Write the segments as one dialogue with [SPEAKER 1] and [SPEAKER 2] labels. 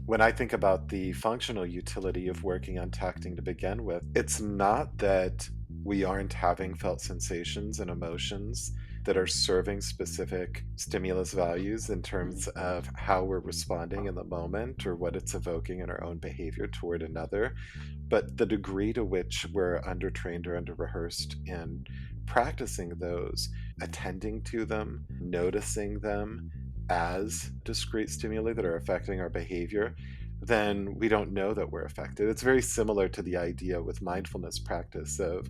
[SPEAKER 1] When I think about the functional utility of working on tacting to begin with, it's not that we aren't having felt sensations and emotions that are serving specific stimulus values in terms of how we're responding in the moment or what it's evoking in our own behavior toward another, but the degree to which we're under-trained or under-rehearsed in practicing those, attending to them, noticing them as discrete stimuli that are affecting our behavior, then we don't know that we're affected. It's very similar to the idea with mindfulness practice of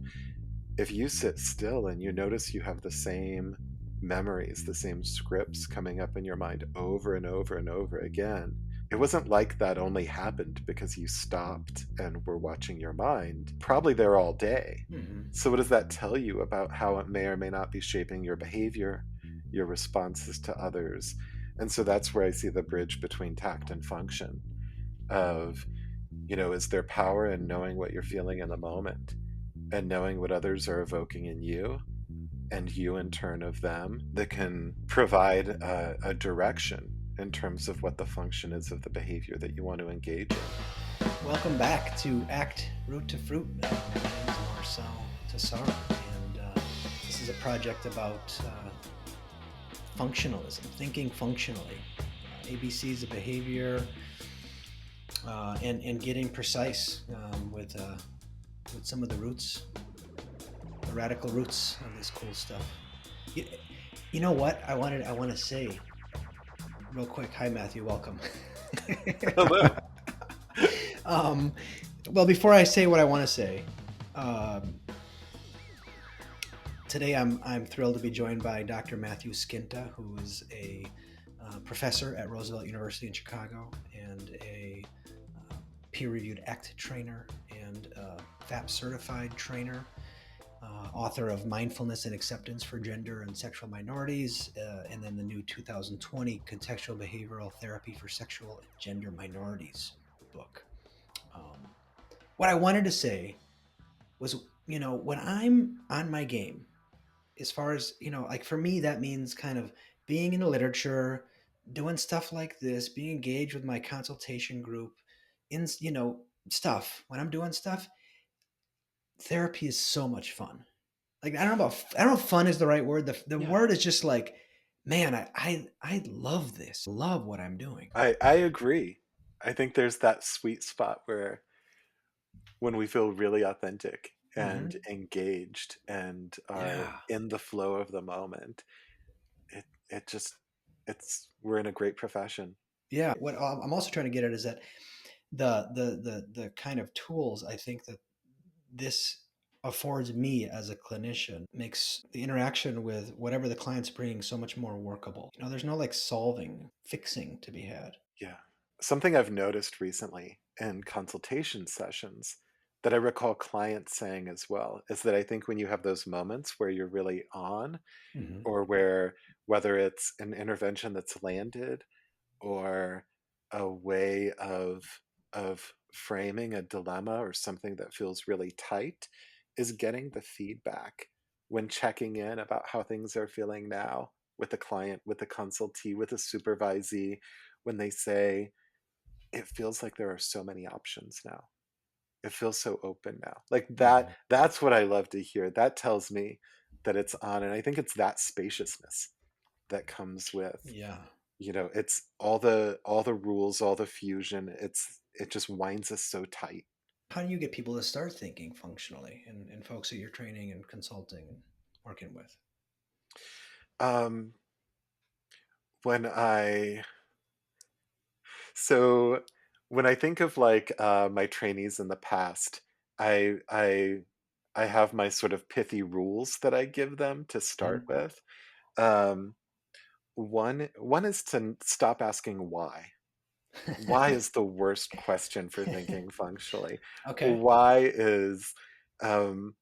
[SPEAKER 1] if you sit still and you notice you have the same memories, the same scripts coming up in your mind over and over and over again, it wasn't like that only happened because you stopped and were watching your mind. Probably there all day.
[SPEAKER 2] Mm-hmm.
[SPEAKER 1] So, what does that tell you about how it may or may not be shaping your behavior, your responses to others? And so that's where I see the bridge between tact and function of, is there power in knowing what you're feeling in the moment and knowing what others are evoking in you and you in turn of them that can provide a direction in terms of what the function is of the behavior that you want to engage in.
[SPEAKER 2] Welcome back to Act Root to Fruit. My name is Marcel Tassara, and this is a project about functionalism, thinking functionally, ABCs of behavior, and getting precise with some of the roots, the radical roots of this cool stuff. You, you know what I want to say real quick. Hi, Matthew. Welcome.
[SPEAKER 1] Hello.
[SPEAKER 2] um, well, before I say what I want to say, um, today I'm thrilled to be joined by Dr. Matthew Skinta, who is a professor at Roosevelt University in Chicago and a peer-reviewed ACT trainer and FAP certified trainer, author of Mindfulness and Acceptance for Gender and Sexual Minorities, and then the new 2020 Contextual Behavioral Therapy for Sexual and Gender Minorities book. Um, what I wanted to say was, when I'm on my game, as far as, like for me, that means kind of being in the literature, doing stuff like this, being engaged with my consultation group in, stuff. When I'm doing stuff, therapy is so much fun. Like, I don't know if fun is the right word. The
[SPEAKER 1] Yeah.
[SPEAKER 2] word is just like, man, I love this. Love what I'm doing.
[SPEAKER 1] I agree. I think there's that sweet spot where when we feel really authentic
[SPEAKER 2] Hmm.
[SPEAKER 1] and engaged and are
[SPEAKER 2] Yeah.
[SPEAKER 1] in the flow of the moment, it just it's we're in a great profession.
[SPEAKER 2] Yeah. What I'm also trying to get at is that the kind of tools I think that this affords me as a clinician makes the interaction with whatever the client's bringing so much more workable. There's no like solving, fixing to be had.
[SPEAKER 1] Yeah. Something I've noticed recently in consultation sessions that I recall clients saying as well is that I think when you have those moments where you're really on,
[SPEAKER 2] Hmm.
[SPEAKER 1] or where whether it's an intervention that's landed or a way of framing a dilemma or something that feels really tight is getting the feedback when checking in about how things are feeling now with the client, with the consultee, with the supervisee, when they say, it feels like there are so many options now. It feels so open now. Like that,
[SPEAKER 2] Hmm.
[SPEAKER 1] that's what I love to hear. That tells me that it's on. And I think it's that spaciousness that comes with,
[SPEAKER 2] Yeah.
[SPEAKER 1] it's all the rules, all the fusion. It just winds us so tight.
[SPEAKER 2] How do you get people to start thinking functionally and folks that you're training and consulting and working with?
[SPEAKER 1] Um, when I so when I think of like my trainees in the past, I I I have my sort of pithy rules that I give them to start
[SPEAKER 2] Mhm.
[SPEAKER 1] with. Um, one is to stop asking why. Why is the worst question for thinking functionally.
[SPEAKER 2] Okay.
[SPEAKER 1] Why is um,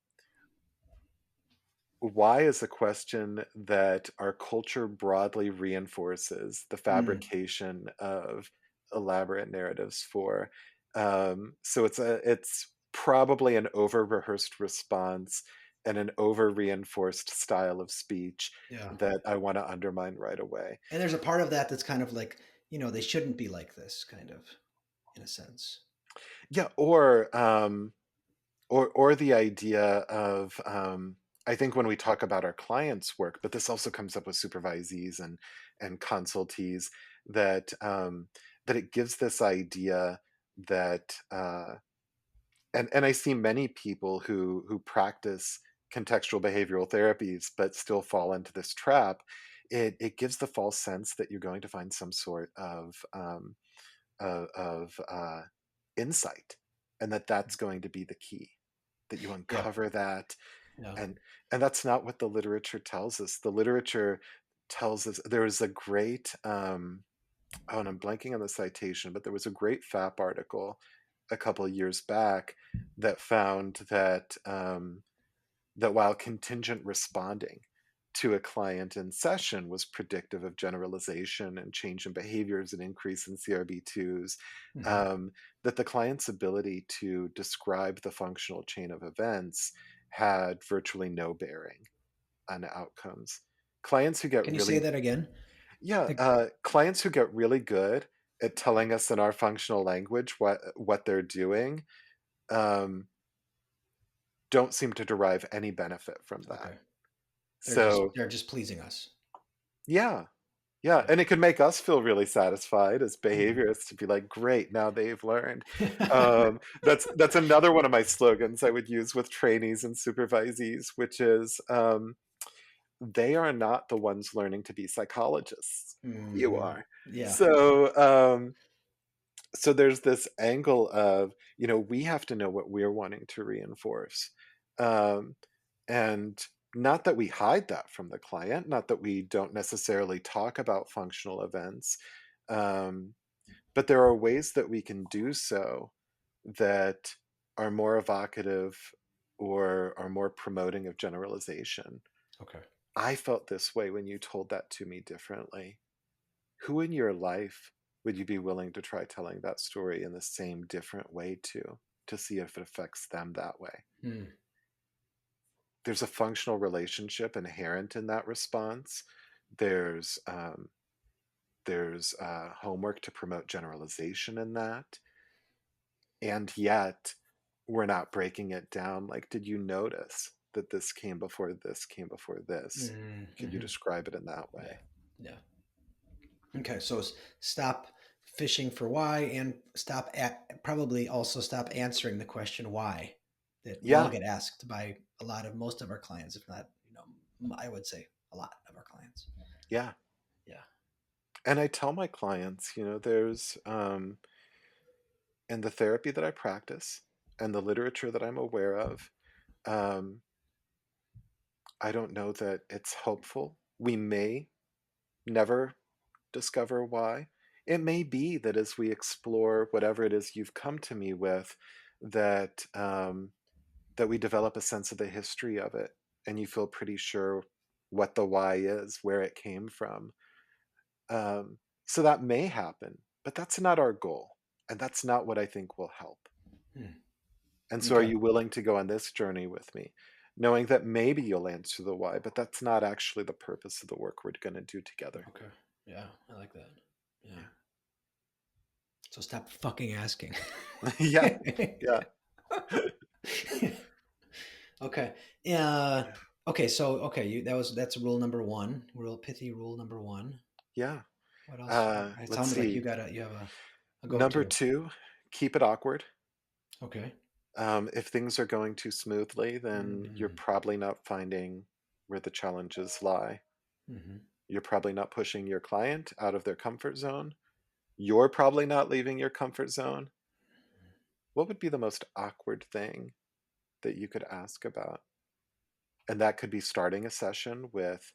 [SPEAKER 1] why is a question that our culture broadly reinforces the
[SPEAKER 2] Mm.
[SPEAKER 1] fabrication of elaborate narratives for. So it's probably an over rehearsed response and an over reinforced style of speech
[SPEAKER 2] Yeah.
[SPEAKER 1] that I want to undermine right away.
[SPEAKER 2] And there's a part of that that's kind of like, they shouldn't be like this, kind of, in a sense.
[SPEAKER 1] Yeah, or the idea of, I think when we talk about our clients' work, but this also comes up with supervisees and consultees, that that it gives this idea that, and I see many people who practice contextual behavioral therapies but still fall into this trap. It gives the false sense that you're going to find some sort of insight, and that that's going to be the key, that you
[SPEAKER 2] Yeah,
[SPEAKER 1] uncover that.
[SPEAKER 2] yeah.
[SPEAKER 1] And that's not what the literature tells us. The literature tells us, there was a great, oh, and I'm blanking on the citation, but there was a great FAP article a couple of years back that found that while contingent responding to a client in session was predictive of generalization and change in behaviors and increase in CRB2s,
[SPEAKER 2] Hmm.
[SPEAKER 1] um, that the client's ability to describe the functional chain of events had virtually no bearing on outcomes. Clients who get
[SPEAKER 2] Can you say
[SPEAKER 1] really,
[SPEAKER 2] that again?
[SPEAKER 1] yeah,
[SPEAKER 2] The,
[SPEAKER 1] clients who get really good at telling us in our functional language what they're doing, um, don't seem to derive any benefit from that.
[SPEAKER 2] okay.
[SPEAKER 1] So
[SPEAKER 2] They're just pleasing us.
[SPEAKER 1] yeah, yeah,
[SPEAKER 2] Yeah.
[SPEAKER 1] and it can make us feel really satisfied as
[SPEAKER 2] Mhm.
[SPEAKER 1] behaviorists to be like, "Great, now they've learned." That's another one of my slogans I would use with trainees and supervisees, which is, "They are not the ones learning to be psychologists. You
[SPEAKER 2] Hmm.
[SPEAKER 1] are."
[SPEAKER 2] Yeah.
[SPEAKER 1] So, so there's this angle of, we have to know what we're wanting to reinforce. Um, and not that we hide that from the client, not that we don't necessarily talk about functional events, um, but there are ways that we can do so that are more evocative or are more promoting of generalization.
[SPEAKER 2] Okay.
[SPEAKER 1] I felt this way when you told that to me differently. Who in your life would you be willing to try telling that story in the same different way to see if it affects them that way?
[SPEAKER 2] Hmm.
[SPEAKER 1] There's a functional relationship inherent in that response. There's homework to promote generalization in that, and yet we're not breaking it down. Like, did you notice that this came before this came before this? Could you
[SPEAKER 2] Mm-hmm.
[SPEAKER 1] describe it in that
[SPEAKER 2] Yeah.
[SPEAKER 1] way?
[SPEAKER 2] Yeah. Okay. So stop fishing for why, and probably also stop answering the question why that we all
[SPEAKER 1] Yeah,
[SPEAKER 2] get asked by most of our clients, if not, I would say a lot of our clients.
[SPEAKER 1] yeah.
[SPEAKER 2] Yeah.
[SPEAKER 1] And I tell my clients, there's in the therapy that I practice and the literature that I'm aware of, um, I don't know that it's hopeful. We may never discover why. It may be that as we explore whatever it is you've come to me with, that that we develop a sense of the history of it, and you feel pretty sure what the why is, where it came from. So that may happen, but that's not our goal, and that's not what I think will help.
[SPEAKER 2] Hmm.
[SPEAKER 1] And so, are
[SPEAKER 2] Okay.
[SPEAKER 1] you willing to go on this journey with me, knowing that maybe you'll answer the why, but that's not actually the purpose of the work we're going to do together?
[SPEAKER 2] Okay. Yeah. I like that. Yeah.
[SPEAKER 1] Yeah.
[SPEAKER 2] So stop fucking asking.
[SPEAKER 1] Yeah. Yeah.
[SPEAKER 2] Okay. Okay. So okay, that's rule number one. Real pithy rule number one.
[SPEAKER 1] Yeah.
[SPEAKER 2] What else? It
[SPEAKER 1] Let's
[SPEAKER 2] sounded like
[SPEAKER 1] see.
[SPEAKER 2] you have a
[SPEAKER 1] Number
[SPEAKER 2] go-to.
[SPEAKER 1] two, keep it awkward.
[SPEAKER 2] Okay.
[SPEAKER 1] If things are going too smoothly, then you're
[SPEAKER 2] Mm-hmm.
[SPEAKER 1] probably not finding where the challenges lie.
[SPEAKER 2] Mm-hmm.
[SPEAKER 1] You're probably not pushing your client out of their comfort zone. You're probably not leaving your comfort zone. What would be the most awkward thing that you could ask about? And that could be starting a session with,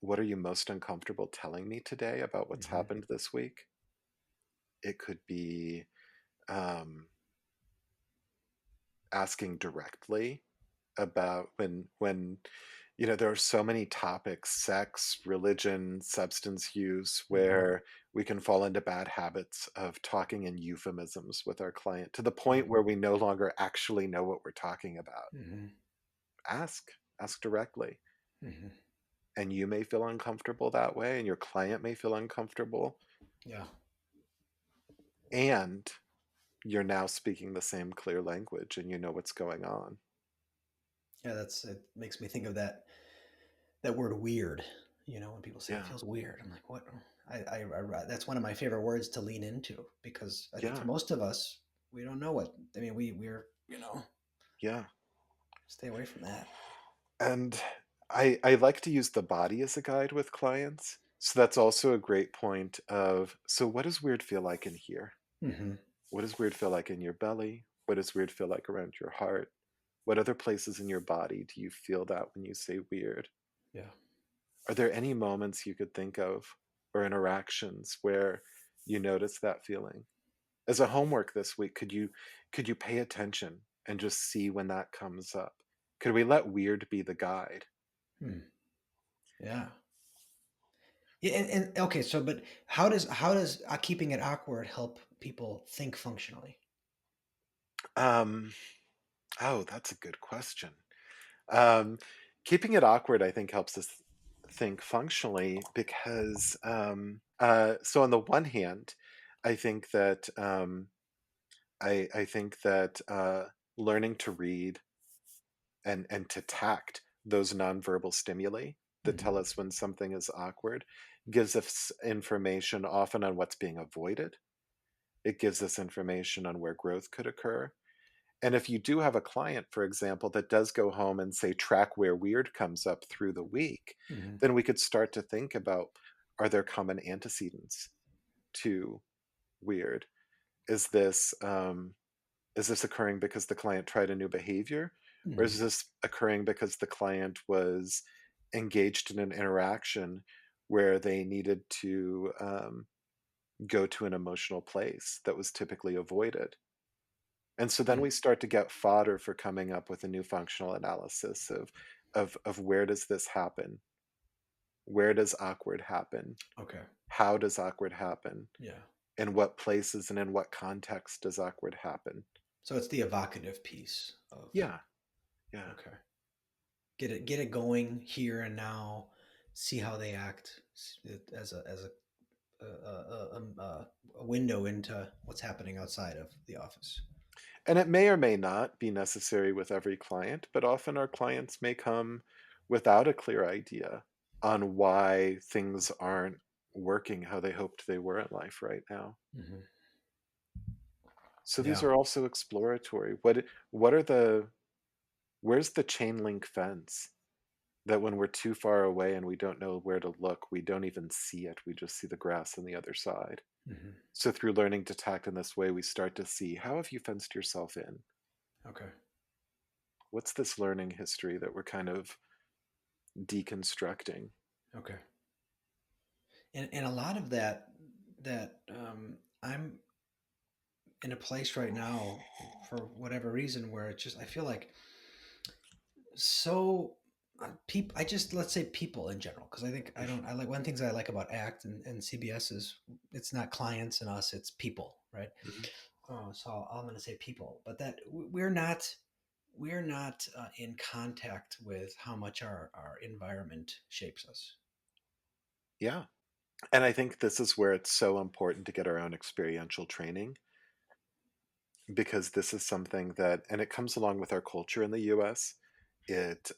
[SPEAKER 1] what are you most uncomfortable telling me today about what's
[SPEAKER 2] Mm-hmm.
[SPEAKER 1] happened this week? It could be um, asking directly about when there are so many topics, sex, religion, substance use,
[SPEAKER 2] Mm-hmm.
[SPEAKER 1] where we can fall into bad habits of talking in euphemisms with our client to the point
[SPEAKER 2] Mm-hmm.
[SPEAKER 1] where we no longer actually know what we're talking about.
[SPEAKER 2] Mm-hmm.
[SPEAKER 1] Ask directly.
[SPEAKER 2] Mm-hmm.
[SPEAKER 1] And you may feel uncomfortable that way, and your client may feel uncomfortable.
[SPEAKER 2] Yeah.
[SPEAKER 1] And you're now speaking the same clear language and you know what's going on.
[SPEAKER 2] Yeah, that's it makes me think of that word weird. You know, when people say it
[SPEAKER 1] Yeah.
[SPEAKER 2] feels weird, I'm like, what? That's one of my favorite words to lean into because I think for
[SPEAKER 1] Yeah.
[SPEAKER 2] most of us, we don't know what. I mean, we're
[SPEAKER 1] Yeah.
[SPEAKER 2] stay away from that.
[SPEAKER 1] And I like to use the body as a guide with clients. So that's also a great point of, so what does weird feel like in here?
[SPEAKER 2] Hmm.
[SPEAKER 1] What does weird feel like in your belly? What does weird feel like around your heart? What other places in your body do you feel that when you say weird?
[SPEAKER 2] Yeah.
[SPEAKER 1] Are there any moments you could think of or interactions where you notice that feeling? As a homework this week, could you pay attention and just see when that comes up? Could we let weird be the guide?
[SPEAKER 2] Hmm. Yeah. Yeah. And okay, so but how does keeping it awkward help people think functionally?
[SPEAKER 1] Um, oh, that's a good question. Um, Keeping it awkward, I think, helps us think functionally because, so on the one hand, I think that I think that learning to read and to tact those nonverbal stimuli that tell
[SPEAKER 2] Hmm.
[SPEAKER 1] us when something is awkward gives us information often on what's being avoided. It gives us information on where growth could occur. And if you do have a client, for example, that does go home and say, track where weird comes up through the week,
[SPEAKER 2] Hmm.
[SPEAKER 1] then we could start to think about, are there common antecedents to weird? Is this is this occurring because the client tried a new behavior? Or
[SPEAKER 2] Hmm.
[SPEAKER 1] is this occurring because the client was engaged in an interaction where they needed to go to an emotional place that was typically avoided? And so then we start to get fodder for coming up with a new functional analysis of where does this happen? Where does awkward happen?
[SPEAKER 2] Okay.
[SPEAKER 1] How does awkward happen?
[SPEAKER 2] Yeah.
[SPEAKER 1] In what places and in what context does awkward happen?
[SPEAKER 2] So it's the evocative piece of
[SPEAKER 1] Yeah, yeah.
[SPEAKER 2] okay. Get it going here and now. See how they act as a window into what's happening outside of the office.
[SPEAKER 1] And it may or may not be necessary with every client, but often our clients may come without a clear idea on why things aren't working how they hoped they were in life right now.
[SPEAKER 2] Hmm.
[SPEAKER 1] So these
[SPEAKER 2] Yeah.
[SPEAKER 1] are also exploratory. What are the where's the chain link fence that when we're too far away and we don't know where to look, we don't even see it. We just see the grass on the other side.
[SPEAKER 2] Hmm.
[SPEAKER 1] So through learning to tact in this way, we start to see, how have you fenced yourself in?
[SPEAKER 2] Okay.
[SPEAKER 1] What's this learning history that we're kind of deconstructing?
[SPEAKER 2] Okay. And a lot of that I'm in a place right now for whatever reason where it's just I feel like so people I just let's say people in general because I think I don't I like one of the things I like about ACT and CBS is it's not clients and us, it's people, right?
[SPEAKER 1] Mhm.
[SPEAKER 2] So I'm going to say people, but that we're not in contact with how much our environment shapes us.
[SPEAKER 1] Yeah. And I think this is where it's so important to get our own experiential training because this is something that, and it comes along with our culture in the US. It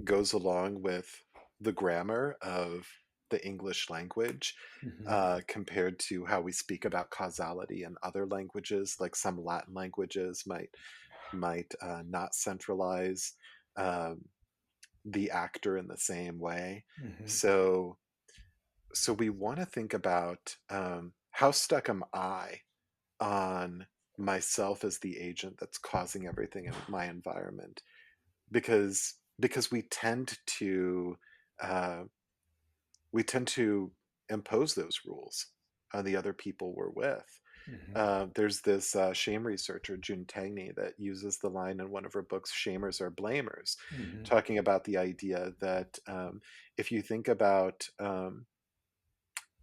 [SPEAKER 1] goes along with the grammar of the English language
[SPEAKER 2] Hmm.
[SPEAKER 1] compared to how we speak about causality in other languages. Like some Latin languages might not centralize um, the actor in the same way.
[SPEAKER 2] Hmm.
[SPEAKER 1] So so we want to think about how stuck am I on myself as the agent that's causing everything in my environment because uh, we tend to impose those rules on the other people we're with.
[SPEAKER 2] Hmm.
[SPEAKER 1] There's this shame researcher, June Tangney, that uses the line in one of her books, Shamers are Blamers,
[SPEAKER 2] Hmm.
[SPEAKER 1] talking about the idea that if you think about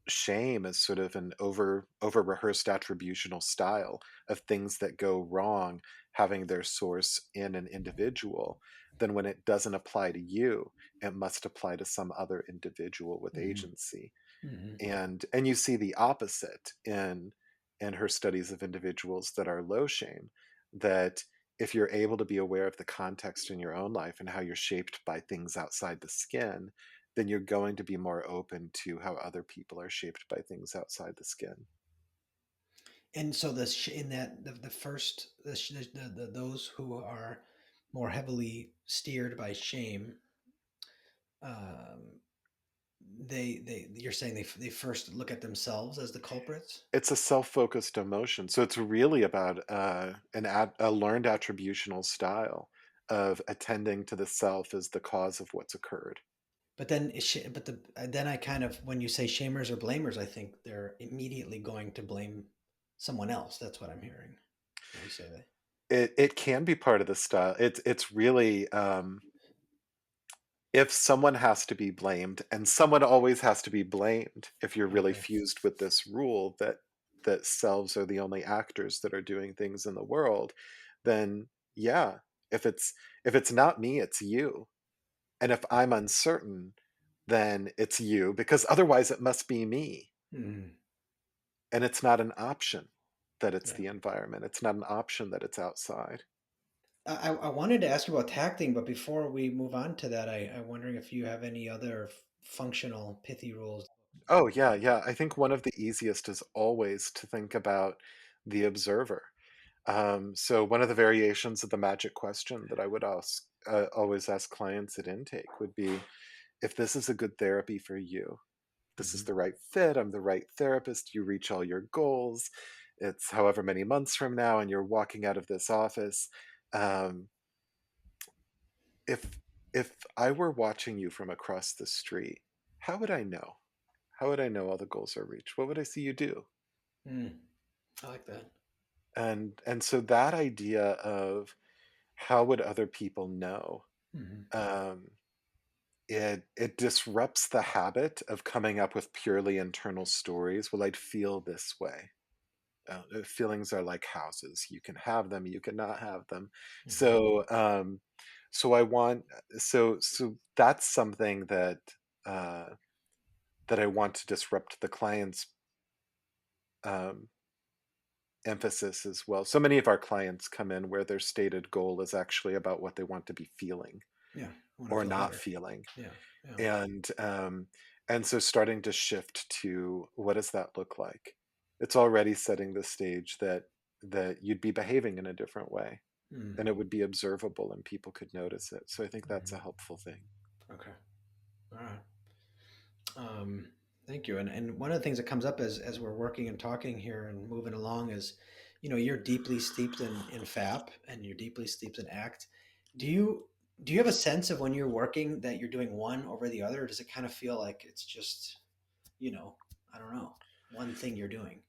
[SPEAKER 1] shame as sort of an over rehearsed attributional style of things that go wrong having their source in an individual, then when it doesn't apply to you, it must apply to some other individual with
[SPEAKER 2] Hmm.
[SPEAKER 1] agency.
[SPEAKER 2] Hmm.
[SPEAKER 1] And you see the opposite in her studies of individuals that are low shame, that if you're able to be aware of the context in your own life and how you're shaped by things outside the skin, then you're going to be more open to how other people are shaped by things outside the skin.
[SPEAKER 2] And so in that the first those who are more heavily steered by shame, um, they you're saying they first look at themselves as the culprits.
[SPEAKER 1] It's a self-focused emotion, so it's really about a learned attributional style of attending to the self as the cause of what's occurred.
[SPEAKER 2] But then, then I kind of, when you say shamers or blamers, I think they're immediately going to blame someone else. That's what I'm hearing when you say that.
[SPEAKER 1] It can be part of the style. It's really, if someone has to be blamed, and someone always has to be blamed, if you're really
[SPEAKER 2] Okay.
[SPEAKER 1] fused with this rule that selves are the only actors that are doing things in the world, then yeah, if it's not me, it's you. And if I'm uncertain, then it's you, because otherwise it must be me.
[SPEAKER 2] Mhm.
[SPEAKER 1] And it's not an option that it's
[SPEAKER 2] Yeah.
[SPEAKER 1] the environment. It's not an option that it's outside.
[SPEAKER 2] I wanted to ask you about tacting, but before we move on to that, I'm wondering if you have any other functional pithy rules.
[SPEAKER 1] Oh, yeah, yeah. I think one of the easiest is always to think about the observer. So one of the variations of the magic question that I would always ask clients at intake would be, if this is a good therapy for you, this is
[SPEAKER 2] Hmm.
[SPEAKER 1] the right fit, I'm the right therapist, you reach all your goals, it's however many months from now, and you're walking out of this office. Um, if if I were watching you from across the street, how would I know? How would I know all the goals are reached? What would I see you do?
[SPEAKER 2] Mm, I like that.
[SPEAKER 1] And so that idea of how would other people know,
[SPEAKER 2] Hmm.
[SPEAKER 1] um, it disrupts the habit of coming up with purely internal stories. Well, I'd feel this way. Feelings are like houses. You can have them, you cannot have them.
[SPEAKER 2] Hmm.
[SPEAKER 1] So I want so that's something uh, that I want to disrupt the client's um, emphasis as well. So many of our clients come in where their stated goal is actually about what they want to be feeling
[SPEAKER 2] Yeah, I want to
[SPEAKER 1] or
[SPEAKER 2] feel
[SPEAKER 1] not
[SPEAKER 2] better.
[SPEAKER 1] feeling.
[SPEAKER 2] Yeah, yeah.
[SPEAKER 1] And and so starting to shift to, what does that look like? It's already setting the stage that you'd be behaving in a different way,
[SPEAKER 2] Mm.
[SPEAKER 1] and it would be observable and people could notice it. So I think that's a
[SPEAKER 2] Hmm.
[SPEAKER 1] helpful thing.
[SPEAKER 2] Okay. All right. Um, Thank you. And one of the things that comes up as we're working and talking here and moving along is, you're deeply steeped in FAP and you're deeply steeped in ACT. Do you do you have a sense of when you're working that you're doing one over the other, or does it kind of feel like it's just, you know, I don't know, one thing you're doing?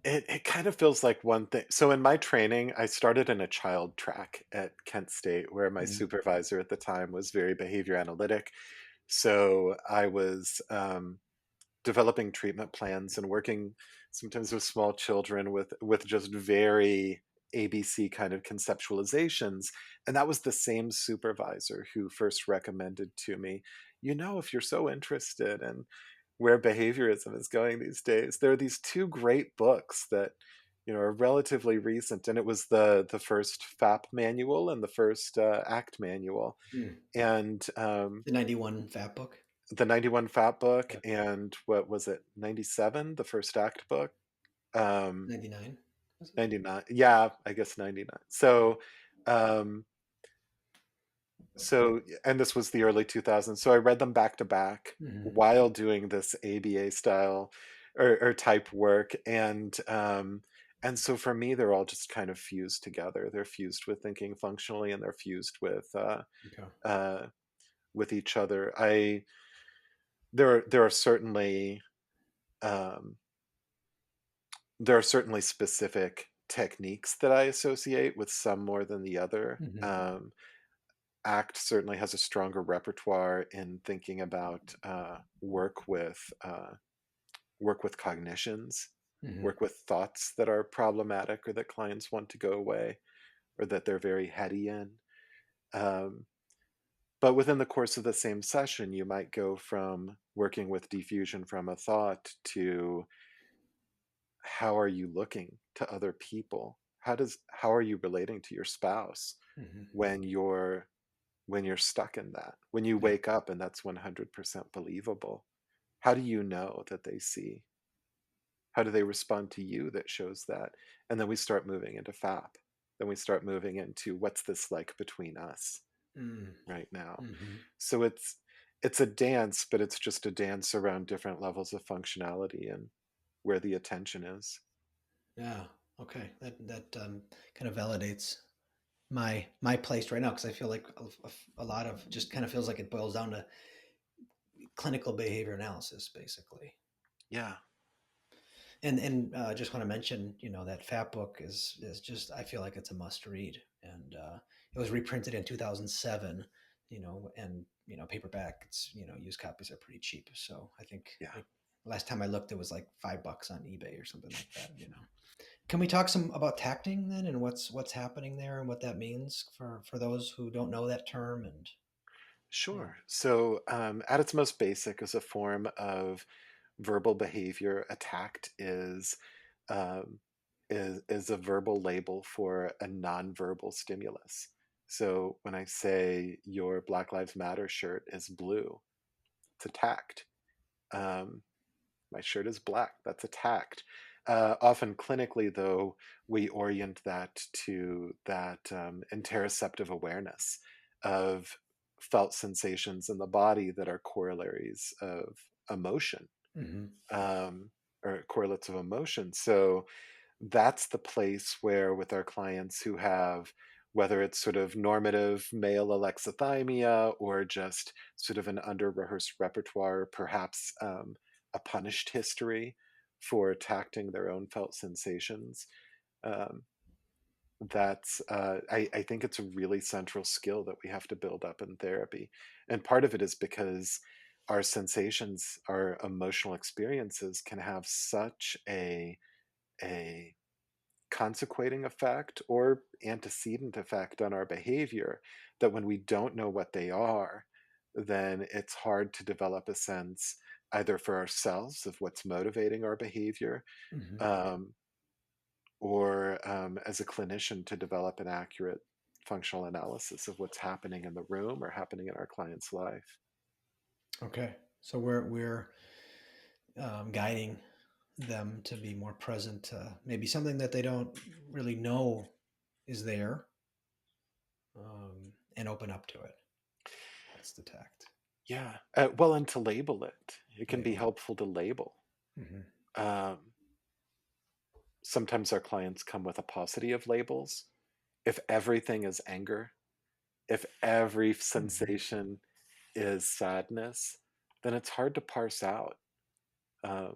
[SPEAKER 1] It kind of feels like one thing. So in my training, I started in a child track at Kent State, where my
[SPEAKER 2] Mm,
[SPEAKER 1] supervisor at the time was very behavior analytic. So I was developing treatment plans and working sometimes with small children with just very ABC kind of conceptualizations. And that was the same supervisor who first recommended to me, if you're so interested in where behaviorism is going these days, there are these two great books that are relatively recent, and it was the first FAP manual and the first ACT manual,
[SPEAKER 2] mm.
[SPEAKER 1] and
[SPEAKER 2] The 91 FAP book,
[SPEAKER 1] the 91 FAP book,
[SPEAKER 2] yeah.
[SPEAKER 1] and what was it, 97, the first ACT book, um
[SPEAKER 2] 99, was it?
[SPEAKER 1] 99, yeah, I guess 99. Um and this was the early 2000s, so I read them back to back
[SPEAKER 2] Hmm.
[SPEAKER 1] while doing this ABA style or type work, and so for me they're all just kind of fused together. They're fused with thinking functionally, and they're fused
[SPEAKER 2] Okay.
[SPEAKER 1] uh, with each other. I there are certainly um, there are certainly specific techniques that I associate with some more than the other.
[SPEAKER 2] Hmm.
[SPEAKER 1] ACT certainly has a stronger repertoire in thinking about work with cognitions,
[SPEAKER 2] Hmm.
[SPEAKER 1] work with thoughts that are problematic or that clients want to go away or that they're very heady in. Um, But within the course of the same session, you might go from working with diffusion from a thought to how are you looking to other people? How are you relating to your spouse
[SPEAKER 2] Hmm.
[SPEAKER 1] when you're stuck in that? When you
[SPEAKER 2] Yeah.
[SPEAKER 1] wake up and that's 100% believable, how do you know that they see? How do they respond to you that shows that? And then we start moving into FAP. Then we start moving into what's this like between us right now.
[SPEAKER 2] Mm-hmm.
[SPEAKER 1] So it's a dance, but it's just a dance around different levels of functionality and where the attention is.
[SPEAKER 2] Yeah. Okay. That kind of validates my place right now, because I feel like a lot of just kind of feels like it boils down to clinical behavior analysis, basically.
[SPEAKER 1] Yeah.
[SPEAKER 2] And just want to mention, that Fat book is just, I feel like it's a must read, and it was reprinted in 2007. And paperback, it's used copies are pretty cheap, so I think
[SPEAKER 1] Yeah.
[SPEAKER 2] last time I looked, it was like $5 on eBay or something like that. Can we talk some about tacting then, and what's happening there, and what that means for those who don't know that term? And yeah.
[SPEAKER 1] Sure. So, at its most basic, as a form of verbal behavior, a tact um, is a verbal label for a nonverbal stimulus. So, when I say your Black Lives Matter shirt is blue, it's a tact. Um, my shirt is black. That's a tact. Often clinically, though, we orient that to that interoceptive awareness of felt sensations in the body that are corollaries of emotion,
[SPEAKER 2] Hmm.
[SPEAKER 1] um, or correlates of emotion. So that's the place where, with our clients who have, whether it's sort of normative male alexithymia or just sort of an under rehearsed repertoire, perhaps a punished history for tacting their own felt sensations. Um, I think it's a really central skill that we have to build up in therapy. And part of it is because our sensations, our emotional experiences can have such a consequating effect or antecedent effect on our behavior that when we don't know what they are, then it's hard to develop a sense either for ourselves of what's motivating our behavior,
[SPEAKER 2] Hmm.
[SPEAKER 1] um, or as a clinician to develop an accurate functional analysis of what's happening in the room or happening in our client's life.
[SPEAKER 2] Okay, so we're guiding them to be more present to maybe something that they don't really know is there, and open up to it. That's the tact.
[SPEAKER 1] Yeah. Well, and to label it, it can be
[SPEAKER 2] Label it.
[SPEAKER 1] helpful to label.
[SPEAKER 2] Hmm.
[SPEAKER 1] Um, Sometimes our clients come with a paucity of labels. If everything is anger, if every
[SPEAKER 2] Hmm.
[SPEAKER 1] sensation is sadness, then it's hard to parse out uh,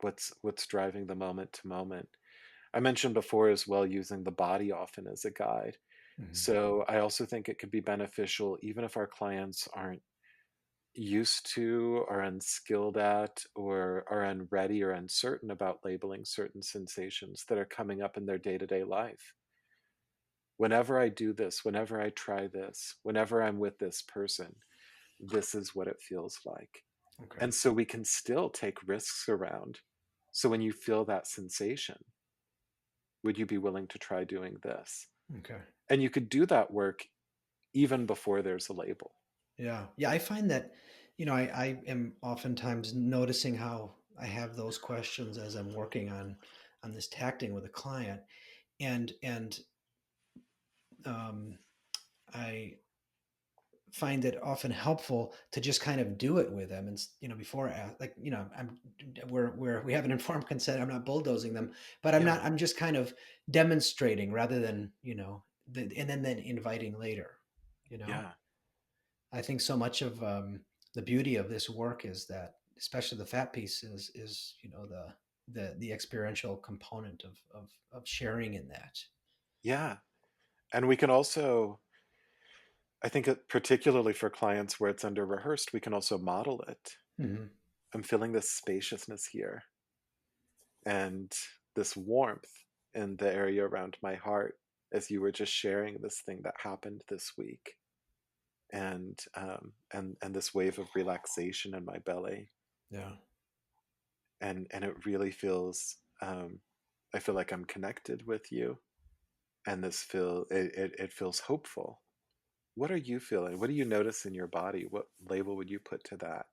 [SPEAKER 1] what's driving the moment to moment. I mentioned before as well using the body often as a guide.
[SPEAKER 2] Hmm.
[SPEAKER 1] So I also think it could be beneficial even if our clients aren't used to or unskilled at or are unready or uncertain about labeling certain sensations that are coming up in their day-to-day life. Whenever I do this, whenever I try this, whenever I'm with this person, this is what it feels like.
[SPEAKER 2] Okay.
[SPEAKER 1] And so we can still take risks around. So when you feel that sensation, would you be willing to try doing this?
[SPEAKER 2] Okay.
[SPEAKER 1] And you could do that work even before there's a label.
[SPEAKER 2] Yeah. Yeah. I find that, I am oftentimes noticing how I have those questions as I'm working on this tacting with a client, and um, I find it often helpful to just kind of do it with them, and before like, I'm we have an informed consent. I'm not bulldozing them, but
[SPEAKER 1] Yeah,
[SPEAKER 2] I'm just kind of demonstrating rather than, and then inviting later. you know
[SPEAKER 1] yeah,
[SPEAKER 2] I think so much of the beauty of this work is that, especially the fat piece, is the experiential component of sharing in that.
[SPEAKER 1] yeah. And we can also, I think, particularly for clients where it's under rehearsed, we can also model it.
[SPEAKER 2] Hmm.
[SPEAKER 1] I'm feeling this spaciousness here and this warmth in the area around my heart as you were just sharing this thing that happened this week. and this wave of relaxation in my belly,
[SPEAKER 2] Yeah.
[SPEAKER 1] and it really feels, I feel like I'm connected with you, and it feels hopeful. What are you feeling? What do you notice in your body? What label would you put to that?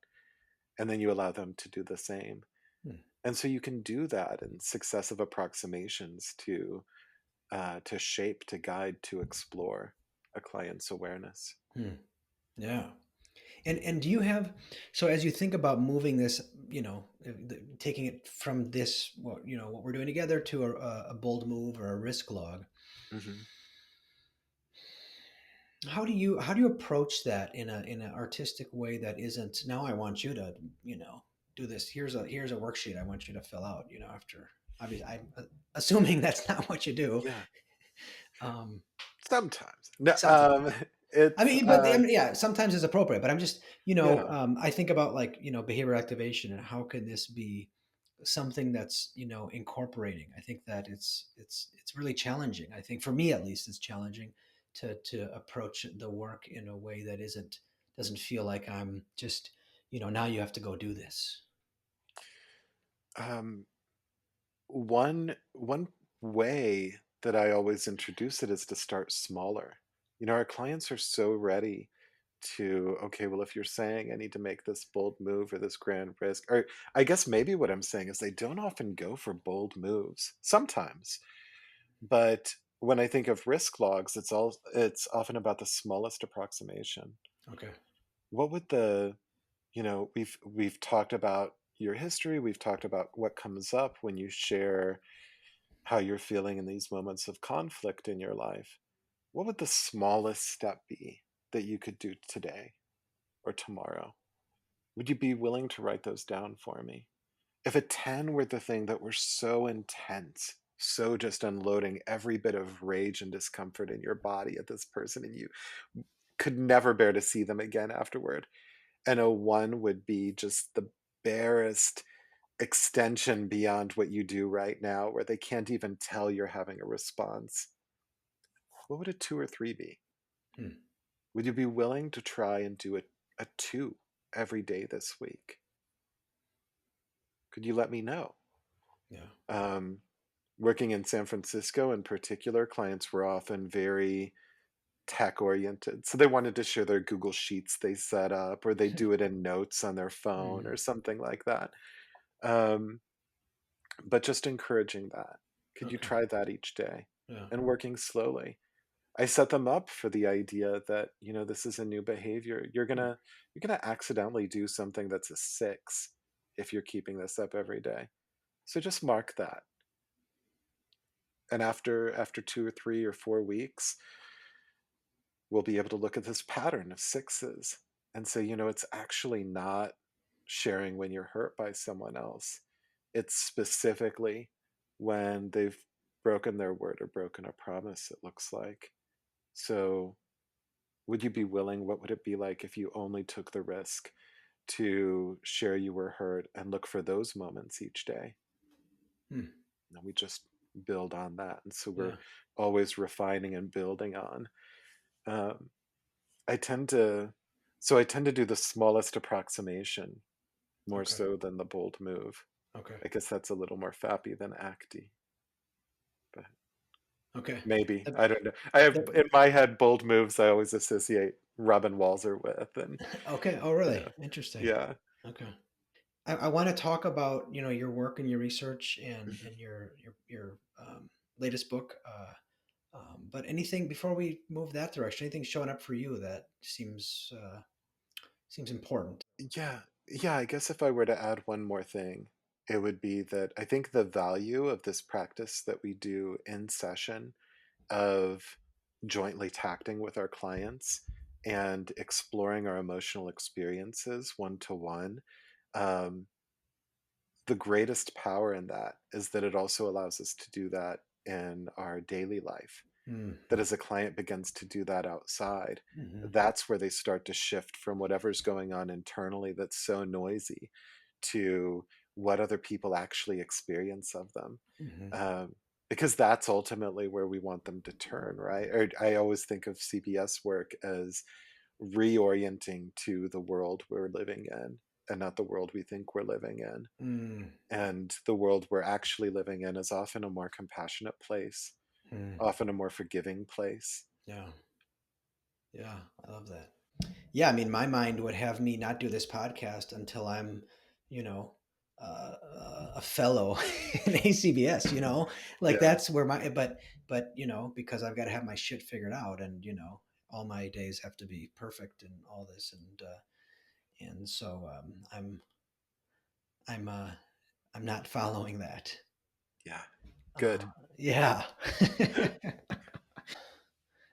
[SPEAKER 1] And then you allow them to do the same.
[SPEAKER 2] Hmm.
[SPEAKER 1] And so you can do that in successive approximations to shape, to guide, to explore a client's awareness.
[SPEAKER 2] Hmm. Yeah. And do you have, so as you think about moving this, taking it from this, what we're doing together to a bold move or a risk log,
[SPEAKER 1] Hmm.
[SPEAKER 2] how do you approach that in an artistic way that isn't, now I want you to, do this. Here's a worksheet I want you to fill out, after, obviously I'm assuming that's not what you do.
[SPEAKER 1] Yeah,
[SPEAKER 2] Um,
[SPEAKER 1] sometimes. No,
[SPEAKER 2] Sometimes. I
[SPEAKER 1] it's
[SPEAKER 2] mean, but I mean, yeah, sometimes it's appropriate. But I'm just,
[SPEAKER 1] yeah.
[SPEAKER 2] I think about, like, behavior activation and how can this be something that's, incorporating. I think that it's really challenging. I think for me at least, it's challenging to approach the work in a way that doesn't feel like I'm just, now you have to go do this.
[SPEAKER 1] Um, one way that I always introduce it is to start smaller. Our clients are so ready to, okay, well, if you're saying I need to make this bold move or this grand risk, or I guess maybe what I'm saying is they don't often go for bold moves. Sometimes, but when I think of risk logs, it's often about the smallest approximation.
[SPEAKER 2] Okay.
[SPEAKER 1] What would we've talked about your history, we've talked about what comes up when you share how you're feeling in these moments of conflict in your life. What would the smallest step be that you could do today or tomorrow? Would you be willing to write those down for me? If a 10 were the thing that were so intense, so just unloading every bit of rage and discomfort in your body at this person, and you could never bear to see them again afterward, and a 1 would be just the barest extension beyond what you do right now, where they can't even tell you're having a response, what would a 2 or 3 be?
[SPEAKER 2] Hmm.
[SPEAKER 1] Would you be willing to try and do a 2 every day this week? Could you let me know?
[SPEAKER 2] Yeah.
[SPEAKER 1] Um, Working in San Francisco in particular, clients were often very tech oriented. So they wanted to share their Google Sheets they set up, or they do it in notes on their phone
[SPEAKER 2] Hmm.
[SPEAKER 1] or something like that. Um, but just encouraging that. Could you
[SPEAKER 2] Okay.
[SPEAKER 1] try that each day?
[SPEAKER 2] Yeah.
[SPEAKER 1] And working slowly. I set them up for the idea that, this is a new behavior.
[SPEAKER 2] Hmm.
[SPEAKER 1] You're gonna accidentally do something that's a 6 if you're keeping this up every day. So just mark that. And after 2 or 3 or 4 weeks, we'll be able to look at this pattern of 6s and say, it's actually not sharing when you're hurt by someone else. It's specifically when they've broken their word or broken a promise, it looks like. So, would you be willing? What would it be like if you only took the risk to share you were hurt and look for those moments each day?
[SPEAKER 2] Hmm.
[SPEAKER 1] And we just build on that. And so we're
[SPEAKER 2] Yeah.
[SPEAKER 1] always refining and building on. Um, I tend to, so I tend to do the smallest approximation more
[SPEAKER 2] Okay.
[SPEAKER 1] so than the bold move.
[SPEAKER 2] Okay.
[SPEAKER 1] I guess that's a little more fappy than acty, but
[SPEAKER 2] Okay.
[SPEAKER 1] maybe.
[SPEAKER 2] The,
[SPEAKER 1] I don't know. I have
[SPEAKER 2] the,
[SPEAKER 1] in my head bold moves I always associate Robin Walzer with, and
[SPEAKER 2] okay. Oh, really?
[SPEAKER 1] yeah,
[SPEAKER 2] Interesting.
[SPEAKER 1] yeah.
[SPEAKER 2] Okay. I want to talk about, your work and your research and
[SPEAKER 1] Mhm.
[SPEAKER 2] your latest book. But anything before we move that direction, anything showing up for you that seems important?
[SPEAKER 1] Yeah, yeah, I guess if I were to add one more thing, it would be that I think the value of this practice that we do in session of jointly tacting with our clients and exploring our emotional experiences one to one, um, the greatest power in that is that it also allows us to do that in our daily life. That
[SPEAKER 2] Mm-hmm.
[SPEAKER 1] as a client begins to do that outside,
[SPEAKER 2] Mm-hmm.
[SPEAKER 1] that's where they start to shift from whatever's going on internally that's so noisy to what other people actually experience of them.
[SPEAKER 2] Mm-hmm.
[SPEAKER 1] Um, because that's ultimately where we want them to turn, right? Or I always think of CBS work as reorienting to the world we're living in and not the world we think we're living in.
[SPEAKER 2] Mm,
[SPEAKER 1] And the world we're actually living in is often a more compassionate place,
[SPEAKER 2] mm,
[SPEAKER 1] often a more forgiving place.
[SPEAKER 2] yeah. Yeah. I love that. Yeah, I mean, my mind would have me not do this podcast until I'm, you know, a fellow in ACBS. Like
[SPEAKER 1] Yeah.
[SPEAKER 2] that's where but because I've got to have my shit figured out, and all my days have to be perfect and all this, and so I'm uh, I'm not following that.
[SPEAKER 1] Yeah. Good.
[SPEAKER 2] Yeah.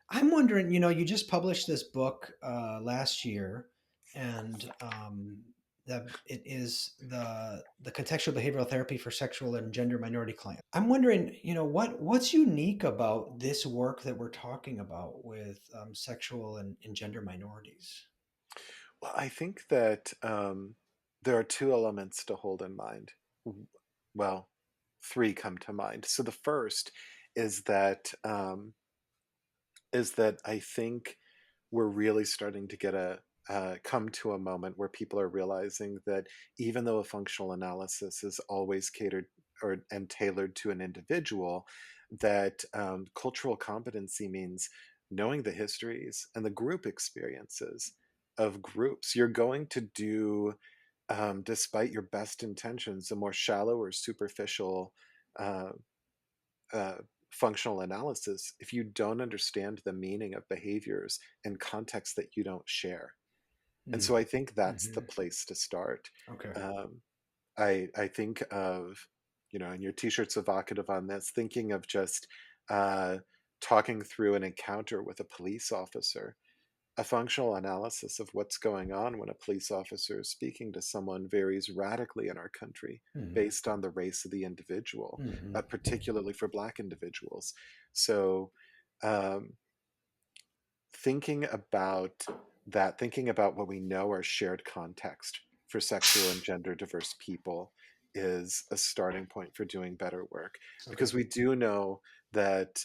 [SPEAKER 2] I'm wondering, you just published this book last year, and that it is the contextual behavioral therapy for sexual and gender minority clients. I'm wondering, what's unique about this work that we're talking about with sexual and gender minorities?
[SPEAKER 1] Well, I think that there are two elements to hold in mind. Well, three come to mind. So the first is that I think we're really starting to get a come to a moment where people are realizing that even though a functional analysis is always catered or and tailored to an individual, that cultural competency means knowing the histories and the group experiences of groups. You're going to do, despite your best intentions, a more shallow or superficial uh, uh, functional analysis if you don't understand the meaning of behaviors and context that you don't share. And
[SPEAKER 2] Mm,
[SPEAKER 1] so I think that's the
[SPEAKER 2] hmm.
[SPEAKER 1] place to start.
[SPEAKER 2] Okay.
[SPEAKER 1] Um, I think of, and your t-shirt's evocative on this, thinking of just uh, talking through an encounter with a police officer. A functional analysis of what's going on when a police officer is speaking to someone varies radically in our country
[SPEAKER 2] Hmm.
[SPEAKER 1] based on the race of the individual,
[SPEAKER 2] Hmm.
[SPEAKER 1] particularly for Black individuals. So, um, thinking about thinking about what we know are shared context for sexual and gender diverse people is a starting point for doing better work,
[SPEAKER 2] Okay.
[SPEAKER 1] because we do know that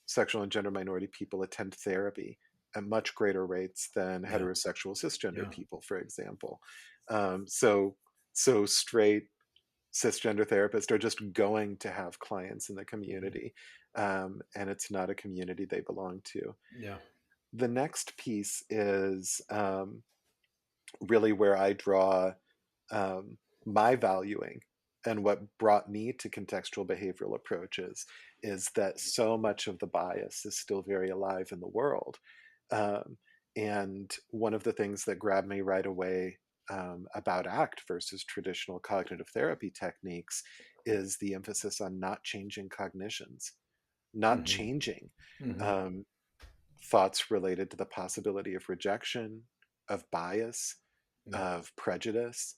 [SPEAKER 1] sexual and gender minority people attend therapy at much greater rates than
[SPEAKER 2] Yeah.
[SPEAKER 1] heterosexual cisgender
[SPEAKER 2] Yeah.
[SPEAKER 1] people, for example. So straight cisgender therapists are just going to have clients in the
[SPEAKER 2] Hmm.
[SPEAKER 1] community, and it's not a community they belong to.
[SPEAKER 2] Yeah.
[SPEAKER 1] The next piece is really where I draw my valuing, and what brought me to contextual behavioral approaches is that so much of the bias is still very alive in the world. Um, and one of the things that grabbed me right away about ACT versus traditional cognitive therapy techniques is the emphasis on not changing cognitions, not
[SPEAKER 2] Hmm.
[SPEAKER 1] changing
[SPEAKER 2] Hmm.
[SPEAKER 1] um, thoughts related to the possibility of rejection, of bias,
[SPEAKER 2] Yeah.
[SPEAKER 1] of prejudice.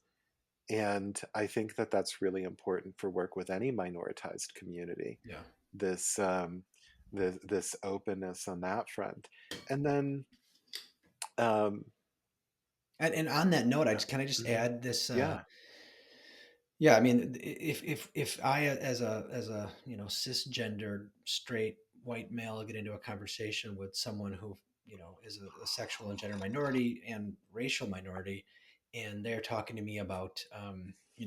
[SPEAKER 1] And I think that that's really important for work with any minoritized community.
[SPEAKER 2] Yeah.
[SPEAKER 1] This this openness on that front, and then um,
[SPEAKER 2] And on that note,
[SPEAKER 1] yeah,
[SPEAKER 2] can I just
[SPEAKER 1] mhm,
[SPEAKER 2] add this?
[SPEAKER 1] yeah,
[SPEAKER 2] Yeah, I mean, if I as a cisgender straight white male get into a conversation with someone who is a sexual and gender minority and racial minority, and they're talking to me about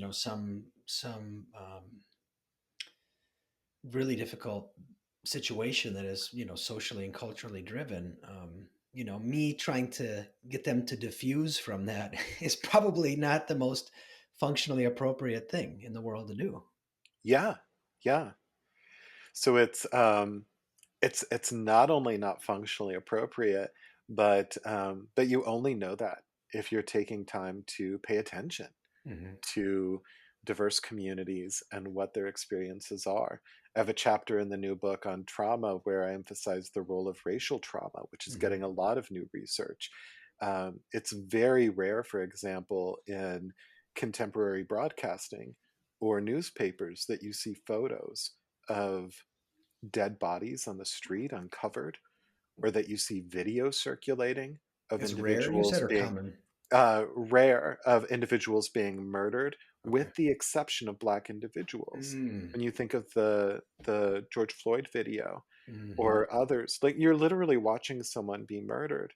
[SPEAKER 2] some really difficult situation that is socially and culturally driven, me trying to get them to diffuse from that is probably not the most functionally appropriate thing in the world to do.
[SPEAKER 1] yeah, yeah. So it's not only not functionally appropriate, but you only know that if you're taking time to pay attention
[SPEAKER 2] Hmm.
[SPEAKER 1] to diverse communities and what their experiences are. I have a chapter in the new book on trauma where I emphasize the role of racial trauma, which is
[SPEAKER 2] Hmm.
[SPEAKER 1] getting a lot of new research. It's very rare, for example, in contemporary broadcasting or newspapers that you see photos of dead bodies on the street uncovered, or that you see video circulating of
[SPEAKER 2] It's rare, you said,
[SPEAKER 1] individuals
[SPEAKER 2] or
[SPEAKER 1] being
[SPEAKER 2] common?
[SPEAKER 1] rare of individuals being murdered,
[SPEAKER 2] Okay.
[SPEAKER 1] with the exception of Black individuals.
[SPEAKER 2] Mm.
[SPEAKER 1] When you think of the George Floyd video
[SPEAKER 2] Hmm.
[SPEAKER 1] or others, like you're literally watching someone be murdered.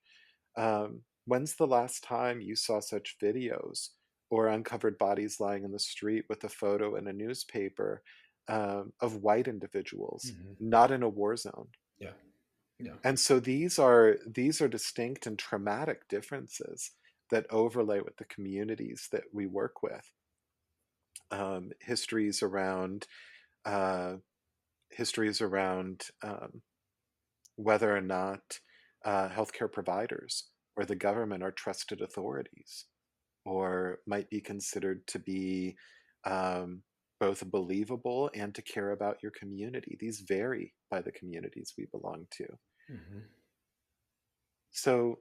[SPEAKER 1] When's the last time you saw such videos or uncovered bodies lying in the street with a photo in a newspaper of white individuals,
[SPEAKER 2] Hmm.
[SPEAKER 1] not in a war zone?
[SPEAKER 2] Yeah. Yeah.
[SPEAKER 1] And so these are distinct and traumatic differences that overlay with the communities that we work with. Histories around uh, histories around whether or not healthcare providers or the government are trusted authorities or might be considered to be um, both believable and to care about your community. These vary by the communities we belong to.
[SPEAKER 2] Hmm.
[SPEAKER 1] So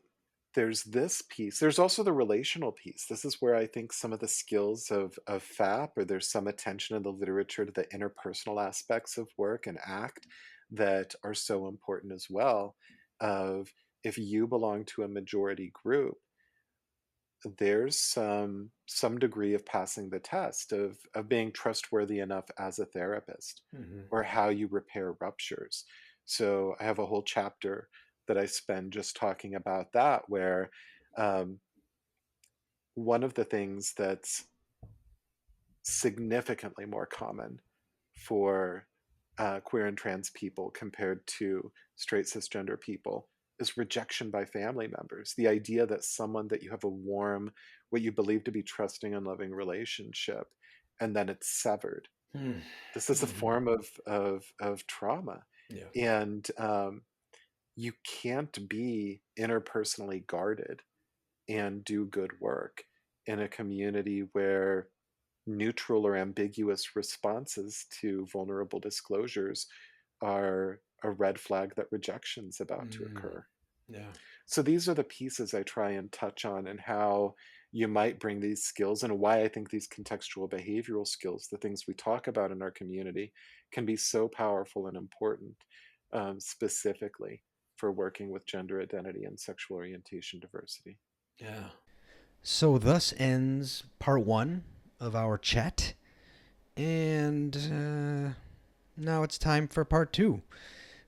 [SPEAKER 1] there's this piece. There's also the relational piece. This is where I think some of the skills of FAP, or there's some attention in the literature to the interpersonal aspects of work and act that are so important as well. Of if you belong to a majority group, there's some degree of passing the test of being trustworthy enough as a therapist,
[SPEAKER 2] Hmm.
[SPEAKER 1] or how you repair ruptures. So I have a whole chapter that I spend just talking about that, where um, one of the things that's significantly more common for queer and trans people compared to straight cisgender people is rejection by family members. The idea that someone that you have a warm, what you believe to be trusting and loving relationship, and then it's severed. This is a
[SPEAKER 2] Hmm.
[SPEAKER 1] form of trauma.
[SPEAKER 2] Yeah.
[SPEAKER 1] And you can't be interpersonally guarded and do good work in a community where neutral or ambiguous responses to vulnerable disclosures are a red flag that rejection's about to
[SPEAKER 2] Mm.
[SPEAKER 1] occur.
[SPEAKER 2] Yeah.
[SPEAKER 1] So these are the pieces I try and touch on, and how you might bring these skills, and why I think these contextual behavioral skills, the things we talk about in our community, can be so powerful and important, specifically for working with gender identity and sexual orientation diversity.
[SPEAKER 2] Yeah. So, thus ends part one of our chat. And now it's time for part two,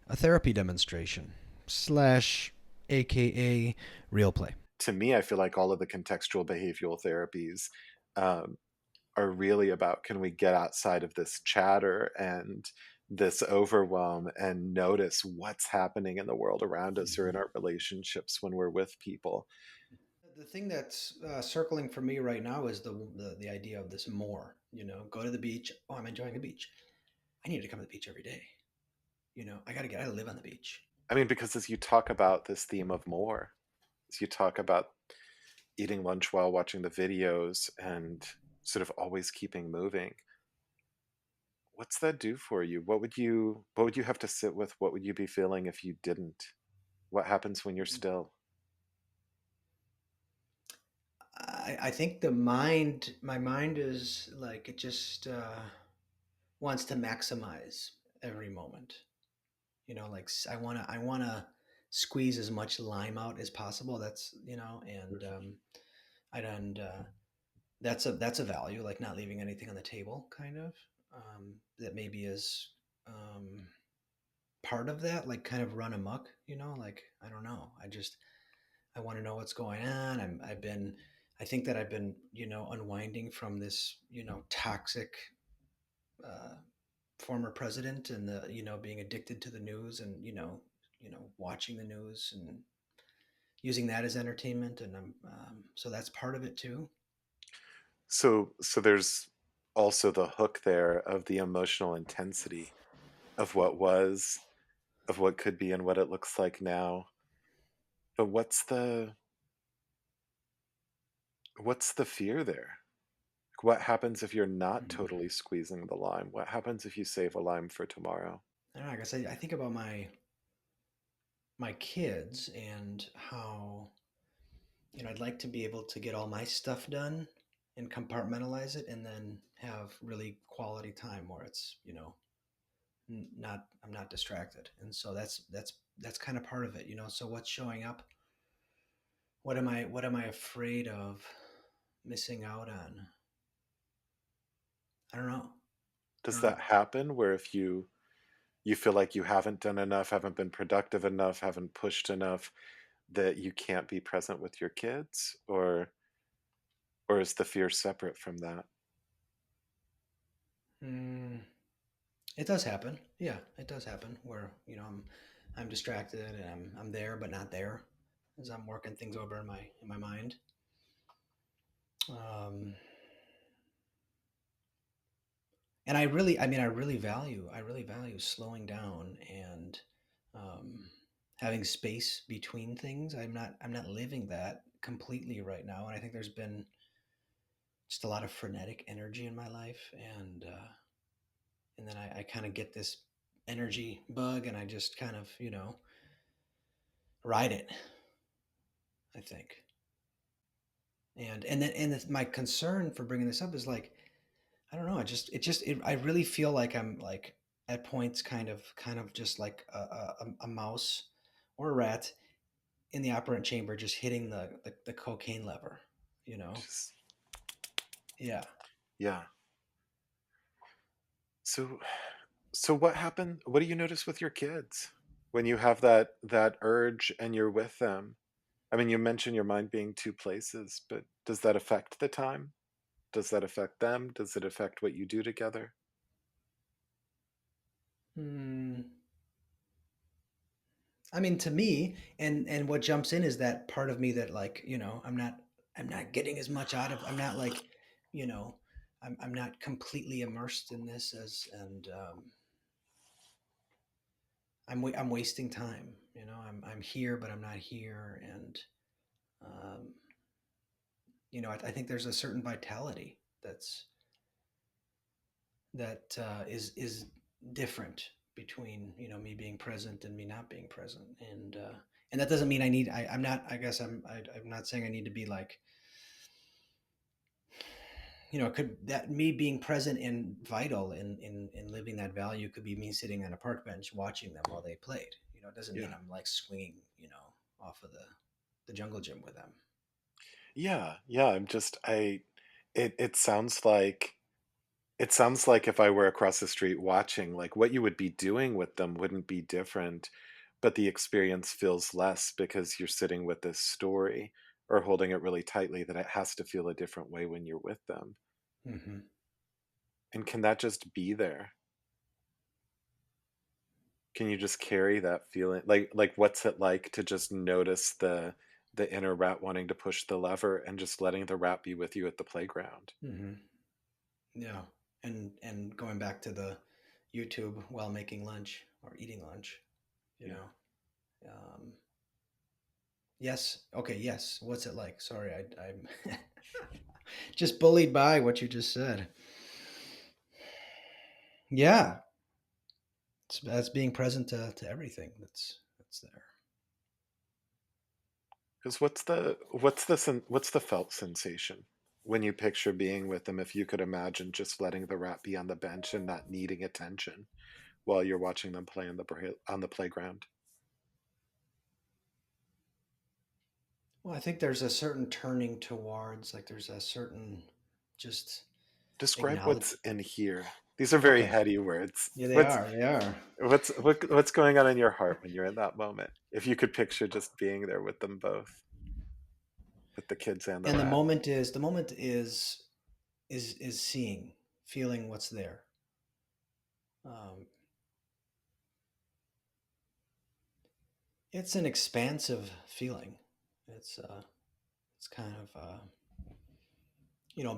[SPEAKER 2] a therapy demonstration slash AKA real play.
[SPEAKER 1] To me, I feel like all of the contextual behavioral therapies um, are really about, can we get outside of this chatter and this overwhelm and notice what's happening in the world around us or in
[SPEAKER 2] Mhm.
[SPEAKER 1] our relationships when we're with people.
[SPEAKER 2] The thing that's circling for me right now is the idea of this more. Go to the beach. Oh, I'm enjoying the beach. I need to come to the beach every day. I gotta live on the beach.
[SPEAKER 1] I mean, because as you talk about this theme of more, as you talk about eating lunch while watching the videos and sort of always keeping moving, what's that do for you? What would you have to sit with? What would you be feeling if you didn't? What happens when you're still?
[SPEAKER 2] I think my mind is like it just wants to maximize every moment. Like I wanna squeeze as much lime out as possible. That's and that's a value, like not leaving anything on the table, kind of. That maybe is um, part of that, like kind of run amok. Like I don't know. I want to know what's going on. I think that I've been unwinding from this toxic uh, former president, and the being addicted to the news, and watching the news and using that as entertainment, and so that's part of it too.
[SPEAKER 1] So there's also the hook there of the emotional intensity of what was, of what could be, and what it looks like now. But what's the fear there? What happens if you're not
[SPEAKER 2] Mhm.
[SPEAKER 1] totally squeezing the lime? What happens if you save a lime for tomorrow?
[SPEAKER 2] I don't know. I guess I think about my kids and how I'd like to be able to get all my stuff done and compartmentalize it, and then have really quality time where it's not I'm not distracted. And so that's kind of part of it. So what's showing up? What am I afraid of missing out on? I don't know. I
[SPEAKER 1] Does
[SPEAKER 2] don't know.
[SPEAKER 1] that happen where if you feel like you haven't done enough, haven't been productive enough, haven't pushed enough, that you can't be present with your kids, or is the fear separate from that?
[SPEAKER 2] Mm, it does happen. Yeah, it does happen where, I'm distracted and I'm there but not there as I'm working things over in my mind. Um, and I really value slowing down and um, having space between things. I'm not living that completely right now, and I think there's been just a lot of frenetic energy in my life, and then I kind of get this energy bug, and I just kind of ride it. I think, my concern for bringing this up is like, I don't know. I really feel like I'm like at points kind of just like a mouse or a rat in the operant chamber, just hitting the cocaine lever. You know?
[SPEAKER 1] Just,
[SPEAKER 2] Yeah.
[SPEAKER 1] yeah. So, so what happened? What do you notice with your kids when you have that urge and you're with them? I mean, you mentioned your mind being two places, but does that affect the time? Does that affect them? Does it affect what you do together?
[SPEAKER 2] Hmm. I mean, to me, and what jumps in is that part of me that like I'm not getting as much out of. I'm not like you know I'm not completely immersed in this as and I'm wasting time. I'm here, but I'm not here, and um, I think there's a certain vitality that is different between me being present and me not being present, and that doesn't mean I'm not. I guess I'm not saying I need to be like could that me being present and vital in living that value could be me sitting on a park bench watching them while they played. It doesn't mean
[SPEAKER 1] Yeah.
[SPEAKER 2] I'm like swinging off of the jungle gym with them.
[SPEAKER 1] Yeah, yeah, it sounds like if I were across the street watching, like what you would be doing with them wouldn't be different, but the experience feels less because you're sitting with this story or holding it really tightly that it has to feel a different way when you're with them.
[SPEAKER 2] Hmm.
[SPEAKER 1] And can that just be there? Can you just carry that feeling? Like what's it like to just notice the inner rat wanting to push the lever and just letting the rat be with you at the playground?
[SPEAKER 2] Hmm. Yeah, and going back to the YouTube while making lunch or eating lunch, you
[SPEAKER 1] Yeah.
[SPEAKER 2] know. Um, yes. Okay. Yes. What's it like? Sorry, I'm just bullied by what you just said. Yeah, that's being present to everything that's there.
[SPEAKER 1] Because what's the felt sensation when you picture being with them? If you could imagine just letting the rat be on the bench and not needing attention while you're watching them play on the playground.
[SPEAKER 2] Well, I think there's a certain turning towards, like, there's a certain just
[SPEAKER 1] Describe
[SPEAKER 2] acknowledge.
[SPEAKER 1] what's in here. These are very
[SPEAKER 2] Okay.
[SPEAKER 1] heady words.
[SPEAKER 2] Yeah, they
[SPEAKER 1] What's
[SPEAKER 2] are. They are.
[SPEAKER 1] what's going on in your heart when you're in that moment? If you could picture just being there with them both, with the kids and the
[SPEAKER 2] And the
[SPEAKER 1] rat.
[SPEAKER 2] moment is seeing, feeling what's there. Um, it's an expansive feeling. It's kind of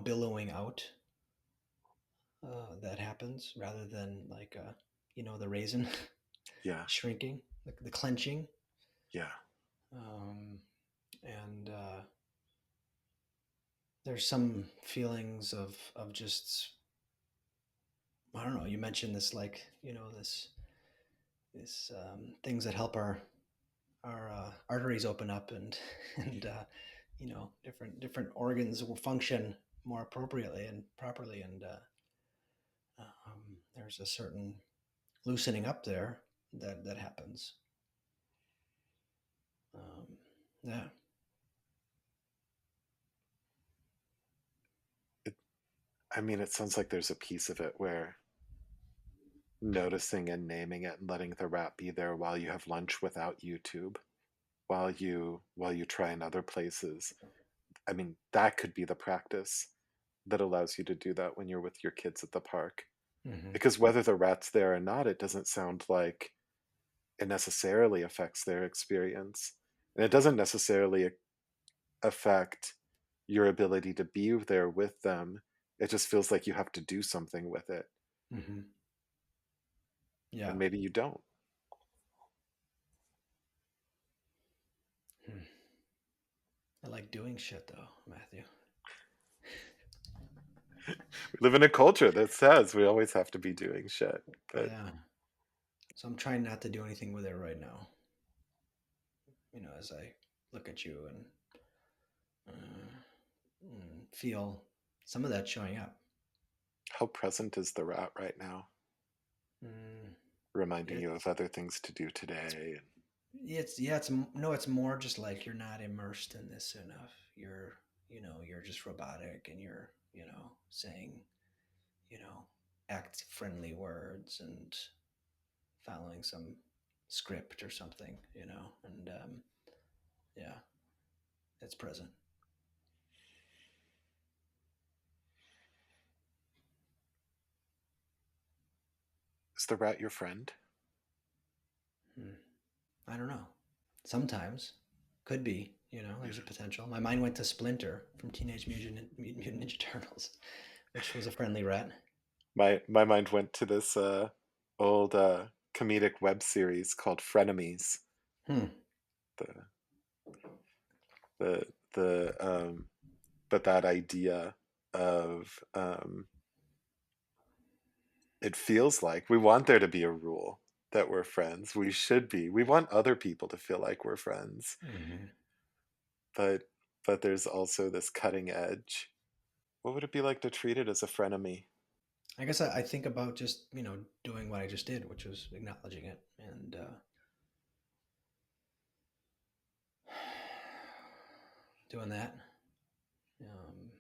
[SPEAKER 2] billowing out. That happens rather than like the raisin
[SPEAKER 1] Yeah,
[SPEAKER 2] shrinking, the clenching,
[SPEAKER 1] yeah,
[SPEAKER 2] um, and there's some feelings of just I don't know. You mentioned this like this things that help our arteries open up and and different organs will function more appropriately and properly, and there's a certain loosening up there that happens. Um, yeah.
[SPEAKER 1] it, I mean, it sounds like there's a piece of it where noticing and naming it and letting the rat be there while you have lunch without YouTube, while you try in other places. I mean, that could be the practice that allows you to do that when you're with your kids at the park.
[SPEAKER 2] Hmm.
[SPEAKER 1] Because whether the rat's there or not, it doesn't sound like it necessarily affects their experience. And it doesn't necessarily affect your ability to be there with them. It just feels like you have to do something with it.
[SPEAKER 2] Hmm.
[SPEAKER 1] And
[SPEAKER 2] Yeah.
[SPEAKER 1] maybe you don't.
[SPEAKER 2] Hmm. I like doing shit though, Matthew.
[SPEAKER 1] We live in a culture that says we always have to be doing shit. But
[SPEAKER 2] Yeah. So I'm trying not to do anything with it right now. As I look at you and feel some of that showing up.
[SPEAKER 1] how present is the rat right now?
[SPEAKER 2] Mm,
[SPEAKER 1] Reminding you of
[SPEAKER 2] it's
[SPEAKER 1] other things to do today.
[SPEAKER 2] it's yeah. It's more just like you're not immersed in this enough. You're just robotic, and you're saying you know act friendly words and following some script or something. And yeah, it's present.
[SPEAKER 1] Is the rat your friend?
[SPEAKER 2] Hmm. I don't know. Sometimes could be.
[SPEAKER 1] Yeah.
[SPEAKER 2] There's a potential. My mind went to Splinter from Teenage Mutant Ninja Turtles, which was a friendly rat.
[SPEAKER 1] My mind went to this old comedic web series called Frenemies.
[SPEAKER 2] Hmm.
[SPEAKER 1] The the the but that idea of it feels like we want there to be a rule that we're friends. We should be. We want other people to feel like we're friends.
[SPEAKER 2] Hmm.
[SPEAKER 1] But there's also this cutting edge. What would it be like to treat it as a frenemy?
[SPEAKER 2] I guess I think about just doing what I just did, which was acknowledging it and doing that. Um,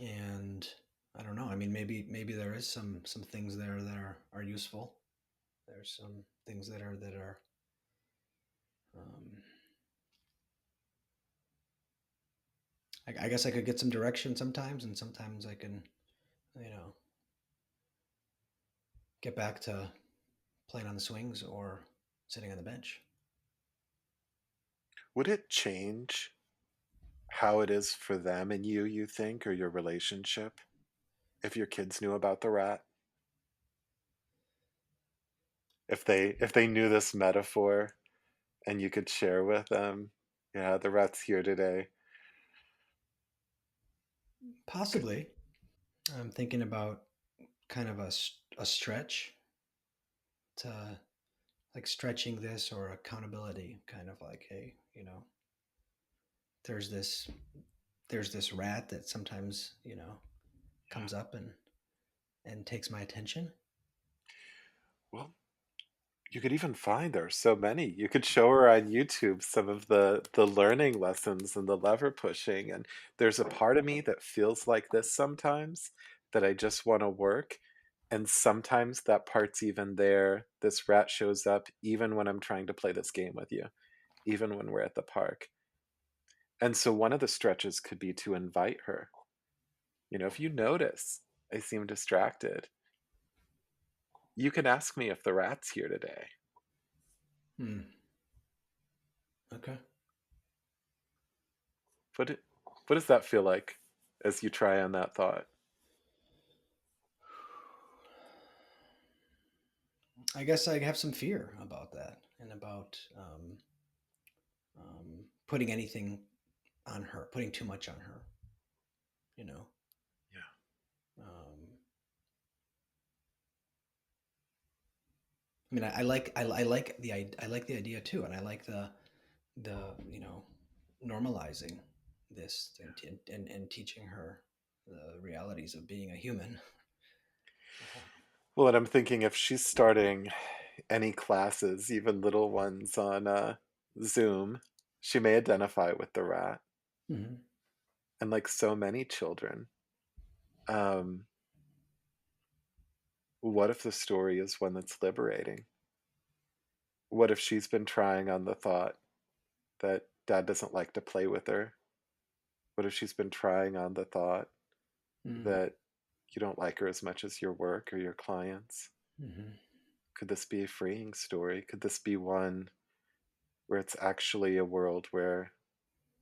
[SPEAKER 2] and I don't know. I mean, maybe there is some things there that are useful. There's some things that are um, I guess I could get some direction sometimes, and sometimes I can, you know, get back to playing on the swings or sitting on the bench.
[SPEAKER 1] Would it change how it is for them and you think, or your relationship, if your kids knew about the rat? If they knew this metaphor and you could share with them, yeah, the rat's here today.
[SPEAKER 2] Possibly. I'm thinking about kind of a stretch to like stretching this or accountability, kind of like, hey, there's this there's this rat that sometimes
[SPEAKER 1] Yeah.
[SPEAKER 2] comes up and takes my attention.
[SPEAKER 1] Well, you could even find there are so many. You could show her on YouTube some of the learning lessons and the lever pushing. And there's a part of me that feels like this sometimes, that I just want to work. And sometimes that part's even there. This rat shows up even when I'm trying to play this game with you, even when we're at the park. And so one of the stretches could be to invite her. If you notice I seem distracted, you can ask me if the rat's here today.
[SPEAKER 2] Hmm. Okay.
[SPEAKER 1] What what does that feel like as you try on that thought?
[SPEAKER 2] I guess I have some fear about that and about putting anything on her, putting too much on her. You know.
[SPEAKER 1] Yeah.
[SPEAKER 2] Um, I mean, I like the idea too, and I like the normalizing this
[SPEAKER 1] Yeah.
[SPEAKER 2] and teaching her the realities of being a human.
[SPEAKER 1] Well, and I'm thinking if she's starting any classes, even little ones on Zoom, she may identify with the rat.
[SPEAKER 2] Hmm.
[SPEAKER 1] And like so many children, um, what if the story is one that's liberating? what if she's been trying on the thought that dad doesn't like to play with her? What if she's been trying on the thought
[SPEAKER 2] Mm.
[SPEAKER 1] that you don't like her as much as your work or your clients?
[SPEAKER 2] Hmm.
[SPEAKER 1] Could this be a freeing story? Could this be one where it's actually a world where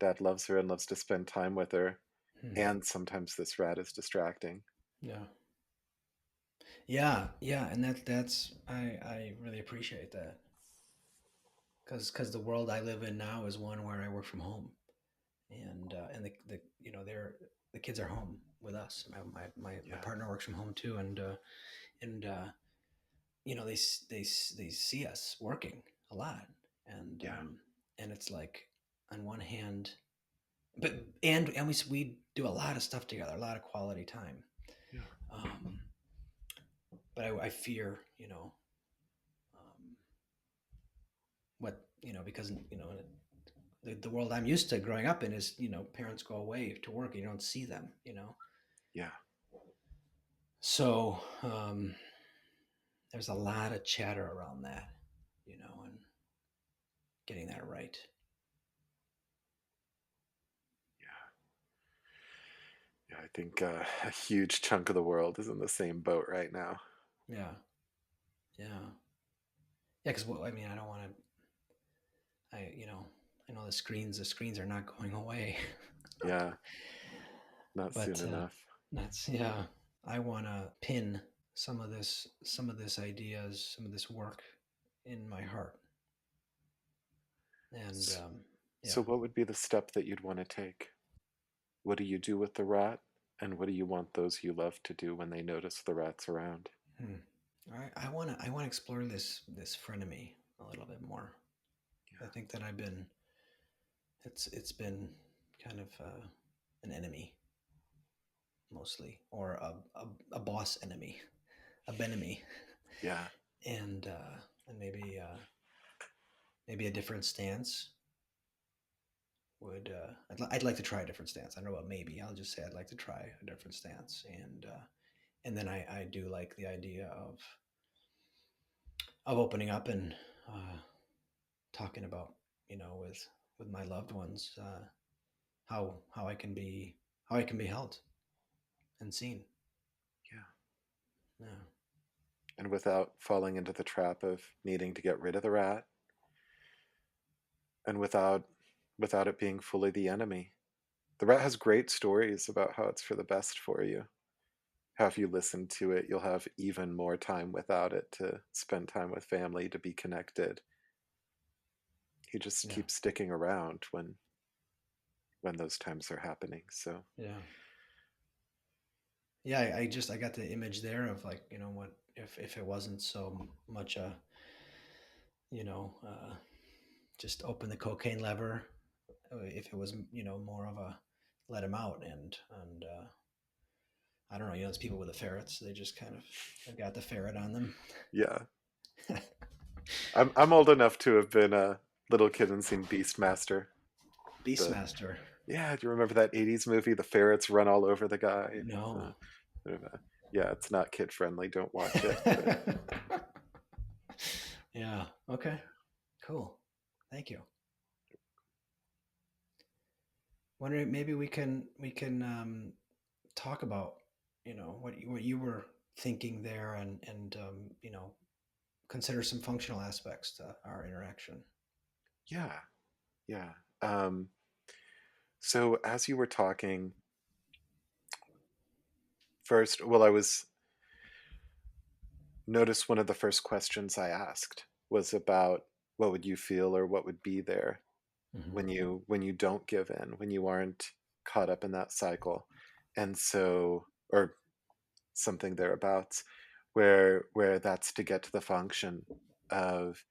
[SPEAKER 1] dad loves her and loves to spend time with her,
[SPEAKER 2] Hmm.
[SPEAKER 1] and sometimes this rat is distracting?
[SPEAKER 2] Yeah. Yeah. Yeah. And that's I really appreciate that because the world I live in now is one where I work from home, and the they're the kids are home with us. My
[SPEAKER 1] Yeah,
[SPEAKER 2] partner works from home too, and they see us working a lot, and
[SPEAKER 1] yeah,
[SPEAKER 2] um, and it's like on one hand, but and we do a lot of stuff together, a lot of quality time.
[SPEAKER 1] yeah,
[SPEAKER 2] Um, but I fear, um, what because the world I'm used to growing up in is parents go away to work, you don't see them.
[SPEAKER 1] yeah,
[SPEAKER 2] So there's a lot of chatter around that, and getting that right.
[SPEAKER 1] yeah. Yeah, I think a huge chunk of the world is in the same boat right now.
[SPEAKER 2] Yeah, yeah, yeah. Because I mean, I don't want to. I know the screens are not going away,
[SPEAKER 1] Yeah, not soon
[SPEAKER 2] but
[SPEAKER 1] enough.
[SPEAKER 2] that's yeah. I want to pin some of this ideas, some of this work in my heart, and
[SPEAKER 1] S- So,
[SPEAKER 2] yeah.
[SPEAKER 1] what would be the step that you'd want to take? What do you do with the rat? And what do you want those you love to do when they notice the rat's around?
[SPEAKER 2] Hmm. All right, I want to explore this frenemy a little bit more. I
[SPEAKER 1] Yeah,
[SPEAKER 2] think that it's been kind of an enemy mostly, or a boss enemy, a benemy,
[SPEAKER 1] yeah,
[SPEAKER 2] and maybe a different stance would I'd like to try a different stance. I don't know about maybe. I'll just say I'd like to try a different stance, and then I do like the idea of opening up and uh, talking about with my loved ones how I can be held and seen.
[SPEAKER 1] yeah.
[SPEAKER 2] Yeah,
[SPEAKER 1] And without falling into the trap of needing to get rid of the rat, and without it being fully the enemy. The rat has great stories about how it's for the best for you. How if you listen to it, you'll have even more time without it to spend time with family, to be connected. He just
[SPEAKER 2] yeah,
[SPEAKER 1] keeps sticking around when those times are happening. So
[SPEAKER 2] yeah, yeah. I got the image there of like what if it wasn't so much you know uh, just open the cocaine lever, if it was more of a let him out, and I don't know, those people with the ferrets, they just kind of they've got the ferret on them.
[SPEAKER 1] yeah, I'm old enough to have been a little kid and seen Beastmaster. The
[SPEAKER 2] Beastmaster.
[SPEAKER 1] Yeah, do you remember that '80s movie? The ferrets run all over the guy.
[SPEAKER 2] No.
[SPEAKER 1] Sort of yeah, it's not kid friendly. Don't watch it. But
[SPEAKER 2] Yeah. Okay. Cool. Thank you. Wondering maybe we can talk about what you were thinking there, and consider some functional aspects to our interaction.
[SPEAKER 1] yeah, yeah. Um, so as you were talking, first, well, I was noticed one of the first questions I asked was about what would you feel or what would be there
[SPEAKER 2] Hmm.
[SPEAKER 1] when you don't give in, when you aren't caught up in that cycle, and so or something thereabouts, where that's to get to the function of,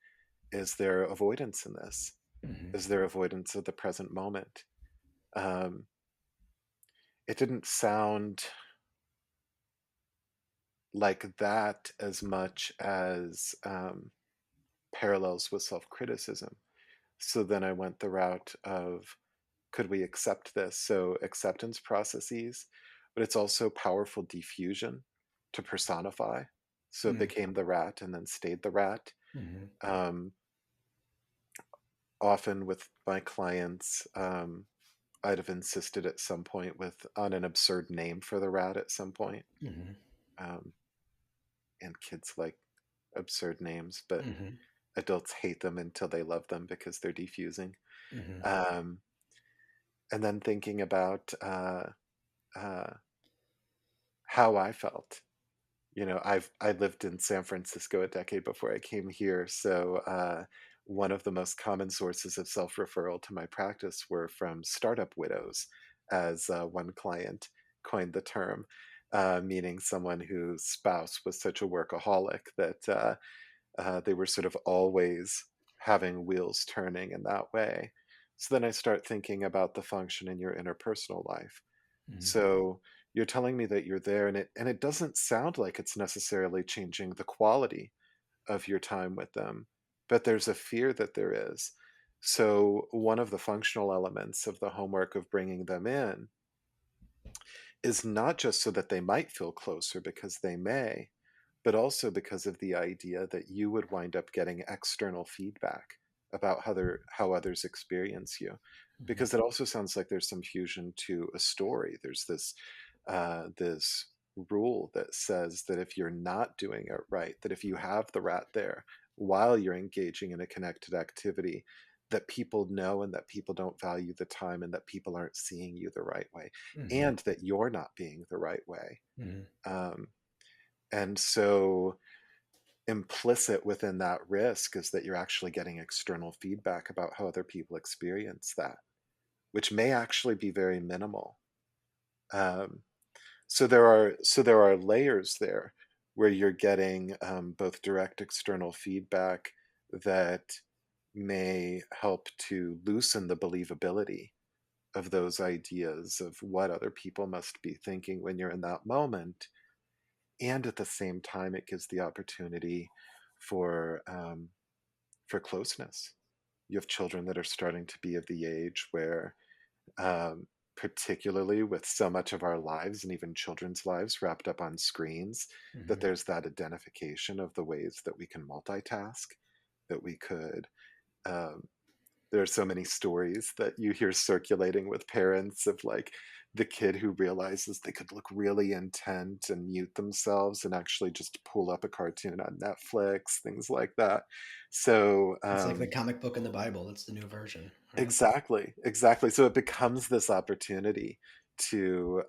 [SPEAKER 1] is there avoidance in this?
[SPEAKER 2] Hmm.
[SPEAKER 1] Is there avoidance of the present moment? Um, it didn't sound like that as much as parallels with self criticism. So then I went the route of, could we accept this? So acceptance processes, but it's also powerful diffusion to personify. So it became the rat and then stayed the rat.
[SPEAKER 2] Hmm.
[SPEAKER 1] Um, often with my clients, I'd have insisted at some point with on an absurd name for the rat at some point.
[SPEAKER 2] Hmm.
[SPEAKER 1] Um, and kids like absurd names, but
[SPEAKER 2] Hmm.
[SPEAKER 1] adults hate them until they love them because they're defusing.
[SPEAKER 2] Hmm.
[SPEAKER 1] Um, and then thinking about uh, how I felt. I lived in San Francisco a decade before I came here, so one of the most common sources of self-referral to my practice were from startup widows, as one client coined the term, meaning someone whose spouse was such a workaholic that they were sort of always having wheels turning in that way. So then I start thinking about the function in your interpersonal life.
[SPEAKER 2] Hmm.
[SPEAKER 1] So you're telling me that you're there, and it doesn't sound like it's necessarily changing the quality of your time with them, but there's a fear that there is. So one of the functional elements of the homework of bringing them in is not just so that they might feel closer because they may, but also because of the idea that you would wind up getting external feedback about how others experience you.
[SPEAKER 2] Hmm.
[SPEAKER 1] Because it also sounds like there's some fusion to a story. There's this rule that says that if you're not doing it right, that if you have the rat there while you're engaging in a connected activity, that people know and that people don't value the time and that people aren't seeing you the right way
[SPEAKER 2] Hmm.
[SPEAKER 1] and that you're not being the right way.
[SPEAKER 2] Hmm.
[SPEAKER 1] Um, and so implicit within that risk is that you're actually getting external feedback about how other people experience that, which may actually be very minimal. Um, so there are layers there where you're getting both direct external feedback that may help to loosen the believability of those ideas of what other people must be thinking when you're in that moment, and at the same time it gives the opportunity for closeness. You have children that are starting to be of the age where, um, particularly with so much of our lives and even children's lives wrapped up on screens, that
[SPEAKER 2] Hmm.
[SPEAKER 1] there's that identification of the ways that we can multitask, that we could. Um, there are so many stories that you hear circulating with parents of like the kid who realizes they could look really intent and mute themselves and actually just pull up a cartoon on Netflix, things like that. So,
[SPEAKER 2] It's like the comic book in the Bible. It's the new version, right?
[SPEAKER 1] exactly, exactly. So it becomes this opportunity to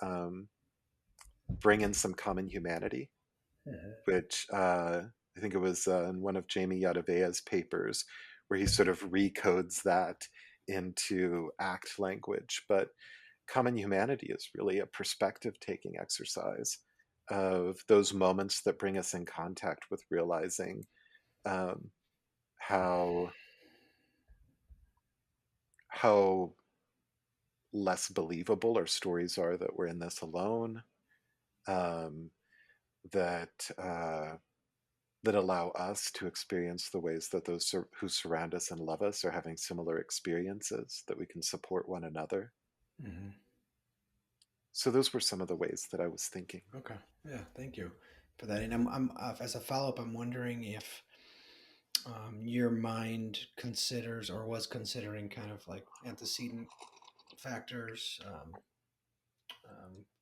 [SPEAKER 1] bring in some common humanity,
[SPEAKER 2] Hmm.
[SPEAKER 1] which I think it was in one of Jamie Yadavea's papers where he sort of recodes that into act language. But common humanity is really a perspective taking exercise of those moments that bring us in contact with realizing um, how how less believable our stories are that we're in this alone, um, that that allow us to experience the ways that who surround us and love us are having similar experiences, that we can support one another.
[SPEAKER 2] Hmm.
[SPEAKER 1] So those were some of the ways that I was thinking.
[SPEAKER 2] Okay. Yeah. Thank you for that. And as a follow up, I'm wondering if your mind considers or was considering kind of like antecedent factors,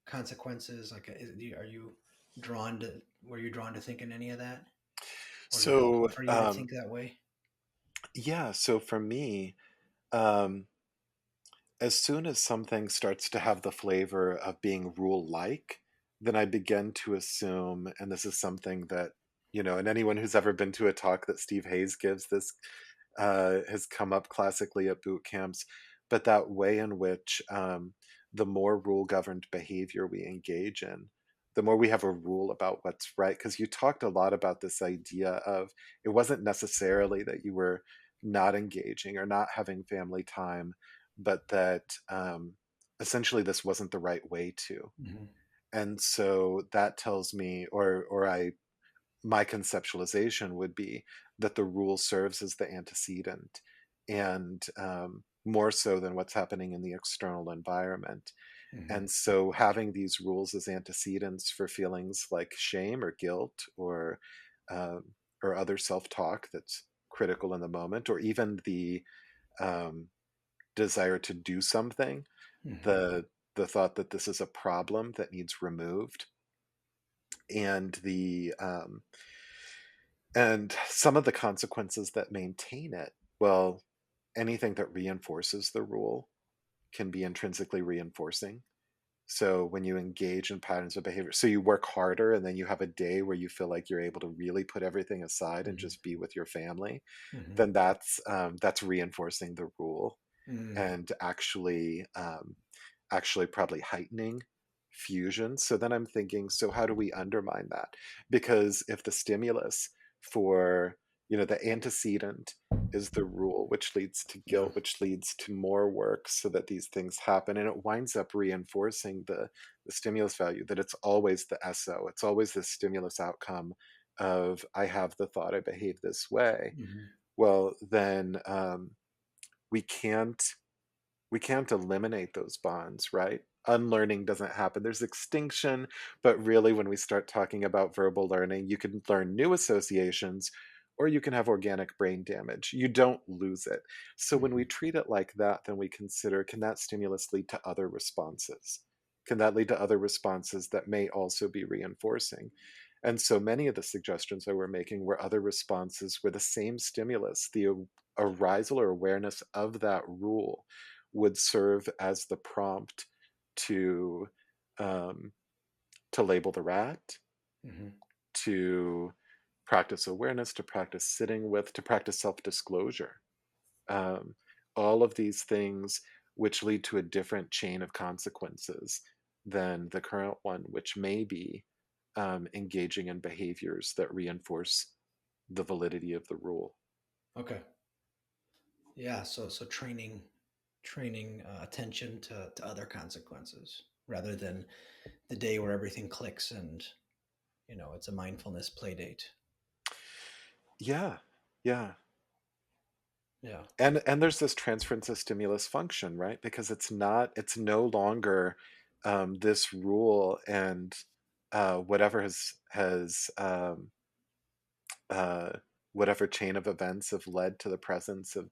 [SPEAKER 2] consequences. Like, are you drawn to? Were you drawn to thinking any of that, or did it
[SPEAKER 1] So
[SPEAKER 2] come for you to think that way?
[SPEAKER 1] yeah, so for me, um, as soon as something starts to have the flavor of being rule-like, then I begin to assume, and this is something that, and anyone who's ever been to a talk that Steve Hayes gives, this has come up classically at boot camps, but that way in which the more rule-governed behavior we engage in, the more we have a rule about what's right. Because you talked a lot about this idea of it wasn't necessarily that you were not engaging or not having family time, but that essentially this wasn't the right way to.
[SPEAKER 2] Hmm.
[SPEAKER 1] And so that tells me, my conceptualization would be that the rule serves as the antecedent, and more so than what's happening in the external environment.
[SPEAKER 2] Hmm.
[SPEAKER 1] And so having these rules as antecedents for feelings like shame or guilt um, or other self-talk that's critical in the moment, or even um, desire to do something,
[SPEAKER 2] Hmm.
[SPEAKER 1] the thought that this is a problem that needs removed, and some of the consequences that maintain it. Well, anything that reinforces the rule can be intrinsically reinforcing. So when you engage in patterns of behavior, so you work harder and then you have a day where you feel like you're able to really put everything aside and
[SPEAKER 2] Hmm.
[SPEAKER 1] just be with your family,
[SPEAKER 2] Hmm.
[SPEAKER 1] then that's reinforcing the rule,
[SPEAKER 2] Hmm.
[SPEAKER 1] and actually probably heightening fusion. So then I'm thinking, so how do we undermine that? Because if the stimulus for, the antecedent is the rule, which leads to
[SPEAKER 2] Yeah.
[SPEAKER 1] guilt, which leads to more work so that these things happen. And it winds up reinforcing the stimulus value, that it's always the SO, it's always the stimulus outcome of I have the thought, I behave this way.
[SPEAKER 2] Hmm.
[SPEAKER 1] Well, then we can't we can't eliminate those bonds, right? Unlearning doesn't happen. There's extinction, but really, when we start talking about verbal learning, you can learn new associations or you can have organic brain damage. You don't lose it. So, when we
[SPEAKER 2] Hmm.
[SPEAKER 1] treat it like that, then we consider, can that stimulus lead to other responses? Can that lead to other responses that may also be reinforcing? And so many of the suggestions that we're making were other responses where the same stimulus, the arisal or awareness of that rule, would serve as the prompt to um, label the rat,
[SPEAKER 2] Hmm.
[SPEAKER 1] to practice awareness, to practice sitting with, to practice self-disclosure. Um, all of these things which lead to a different chain of consequences than the current one, which may be engaging in behaviors that reinforce the validity of the rule.
[SPEAKER 2] Okay. Yeah. So training attention to other consequences rather than the day where everything clicks and it's a mindfulness play date.
[SPEAKER 1] Yeah, yeah.
[SPEAKER 2] Yeah.
[SPEAKER 1] And there's this transference of stimulus function, right? Because it's no longer this rule, and whatever uh, whatever chain of events have led to the presence of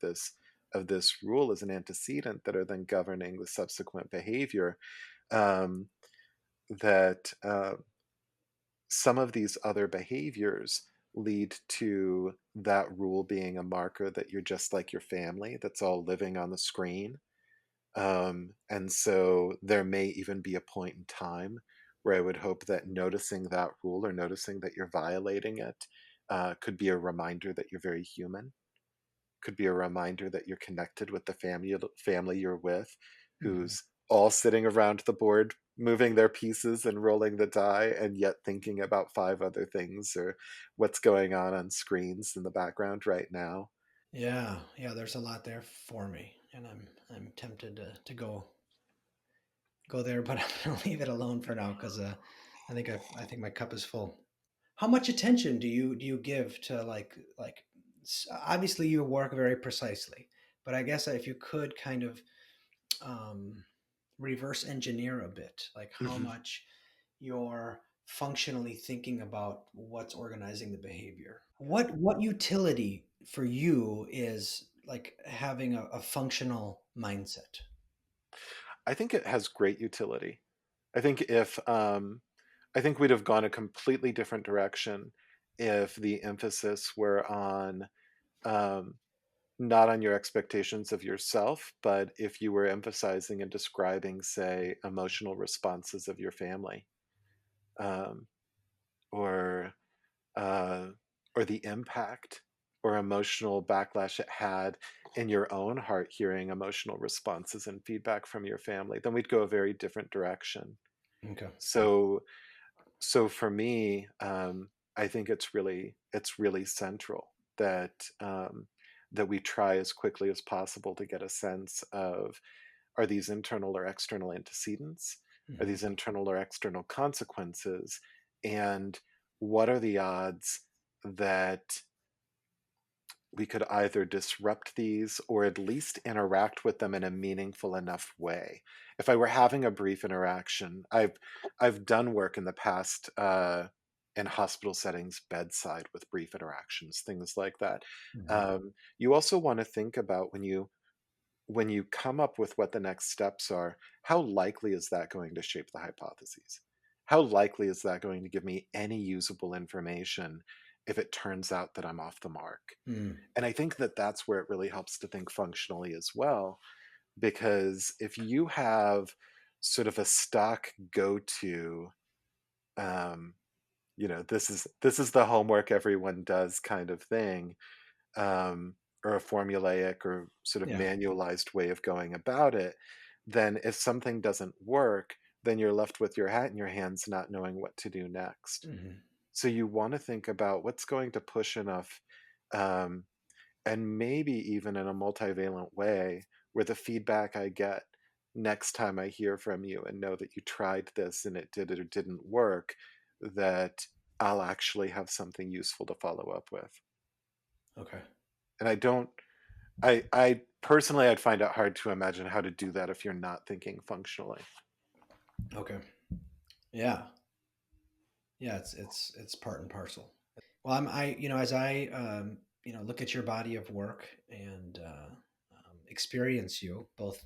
[SPEAKER 1] this rule as an antecedent that are then governing the subsequent behavior. Um, that some of these other behaviors lead to that rule being a marker that you're just like your family that's all living on the screen. And so there may even be a point in time where I would hope that noticing that rule or noticing that you're violating it could be a reminder that you're very human, could be a reminder that you're connected with the family you're with,
[SPEAKER 2] Hmm.
[SPEAKER 1] who's all sitting around the board moving their pieces and rolling the die and yet thinking about five other things or what's going on screens in the background right now.
[SPEAKER 2] Yeah. Yeah. There's a lot there for me, and I'm tempted to go there, but I'm gonna leave it alone for now because I think my cup is full. How much attention do you give to obviously you work very precisely, but I guess if you could kind of um, reverse engineer a bit, like how
[SPEAKER 1] Mhm.
[SPEAKER 2] much you're functionally thinking about what's organizing the behavior. What utility for you is like having a functional mindset?
[SPEAKER 1] I think it has great utility. I think if I think we'd have gone a completely different direction if the emphasis were on um, not on your expectations of yourself, but if you were emphasizing and describing, say, emotional responses of your family, um, or uh, or the impact or emotional backlash it had in your own heart hearing emotional responses and feedback from your family, then we'd go a very different direction.
[SPEAKER 2] Okay.
[SPEAKER 1] So for me, I think it's really central that that we try as quickly as possible to get a sense of, are these internal or external antecedents? Are
[SPEAKER 2] Hmm.
[SPEAKER 1] these internal or external consequences? And what are the odds that we could either disrupt these or at least interact with them in a meaningful enough way? If I were having a brief interaction, I've done work in the past in hospital settings, bedside with brief interactions, things like that.
[SPEAKER 2] Hmm.
[SPEAKER 1] You also want to think about, when when you come up with what the next steps are, how likely is that going to shape the hypotheses? How likely is that going to give me any usable information if it turns out that I'm off the mark?
[SPEAKER 2] Mm.
[SPEAKER 1] And I think that that's where it really helps to think functionally as well, because if you have sort of a stock go-to, um, this is the homework everyone does kind of thing, or a formulaic or sort of
[SPEAKER 2] Yeah.
[SPEAKER 1] manualized way of going about it, then if something doesn't work, then you're left with your hat in your hands, not knowing what to do next.
[SPEAKER 2] Hmm.
[SPEAKER 1] So you want to think about what's going to push enough, um, and maybe even in a multivalent way, where the feedback I get next time I hear from you and know that you tried this and it did it or didn't work, that I'll actually have something useful to follow up with.
[SPEAKER 2] Okay.
[SPEAKER 1] And I don't I personally, I'd find it hard to imagine how to do that if you're not thinking functionally.
[SPEAKER 2] Okay. Yeah. Yeah. It's part and parcel. Well, as I, look at your body of work and experience you both,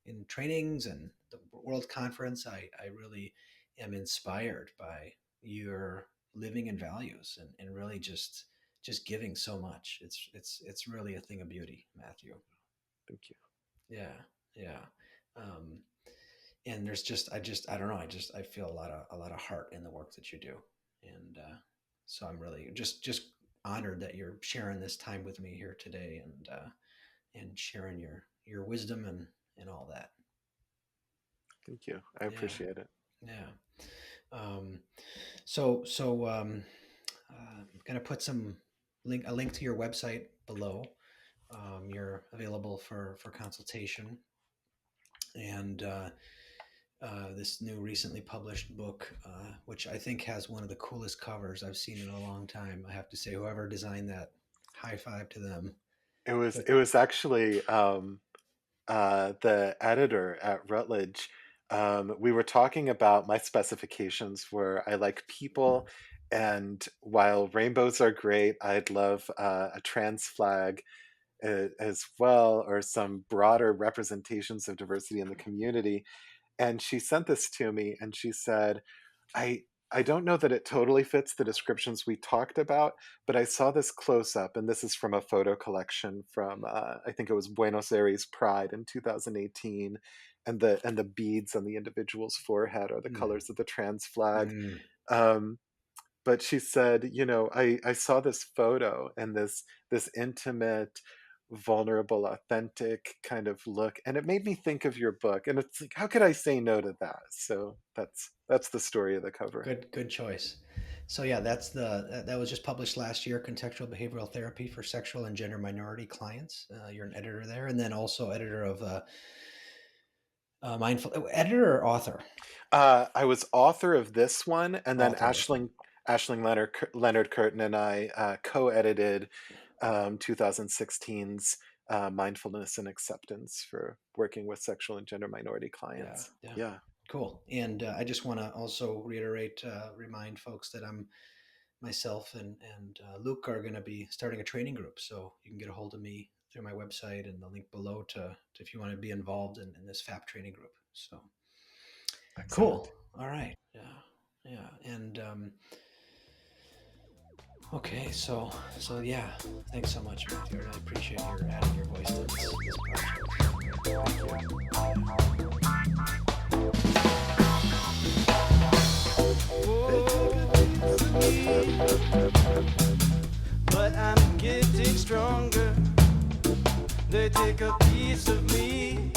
[SPEAKER 2] in trainings and the World Conference, I really am inspired by your living and values and really just giving so much. It's really a thing of beauty, Matthew.
[SPEAKER 1] Thank you.
[SPEAKER 2] Yeah. Yeah. Um, and I don't know, I feel a lot of heart in the work that you do, and so I'm really just honored that you're sharing this time with me here today, and sharing your wisdom and all that.
[SPEAKER 1] Thank you. I
[SPEAKER 2] Yeah.
[SPEAKER 1] appreciate it.
[SPEAKER 2] Yeah. um so I'm gonna put a link to your website below. You're available for consultation, and this new recently published book, which I think has one of the coolest covers I've seen in a long time. I have to say, whoever designed that, high five to them.
[SPEAKER 1] It was
[SPEAKER 2] But
[SPEAKER 1] it was actually the editor at Routledge. We were talking about my specifications where I like people, and while rainbows are great, I'd love a trans flag as well, or some broader representations of diversity in the community. And she sent this to me and she said, I I don't know that it totally fits the descriptions we talked about, but I saw this close up, and this is from a photo collection from I think it was Buenos Aires Pride in 2018, and the beads on the individual's forehead are the
[SPEAKER 2] mm,
[SPEAKER 1] colors of the trans flag.
[SPEAKER 2] mm,
[SPEAKER 1] Um, but she said, I saw this photo and this intimate, vulnerable, authentic kind of look, and it made me think of your book. And it's like, how could I say no to that? So that's the story of the cover.
[SPEAKER 2] good choice. So yeah, that was just published last year. Contextual behavioral therapy for sexual and gender minority clients. You're an editor there, and then also editor of mindful editor or author.
[SPEAKER 1] I was author of this one, and then
[SPEAKER 2] Author. Okay.
[SPEAKER 1] Ashling Leonard Curtin and I co-edited 2016's Mindfulness and Acceptance for working with sexual and gender minority
[SPEAKER 2] Yeah.
[SPEAKER 1] clients.
[SPEAKER 2] Yeah.
[SPEAKER 1] Yeah,
[SPEAKER 2] Cool. And I just want to also remind folks that myself and Luke are going to be starting a training group. So you can get a hold of me through my website and the link below to if you want to be involved in this FAP training group. So
[SPEAKER 1] excellent.
[SPEAKER 2] cool. All right. Yeah. Yeah. And okay. So yeah. Thanks so much, Matthew. I really appreciate your adding your voice to this
[SPEAKER 1] Thank you.
[SPEAKER 2] project.
[SPEAKER 3] But I'm getting stronger. They take a piece of me.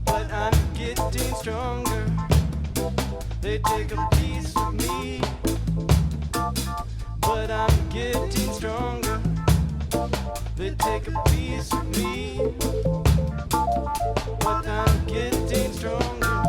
[SPEAKER 3] But I'm getting stronger. They take a piece of me. But I'm getting stronger. They take a piece of me. But I'm getting stronger.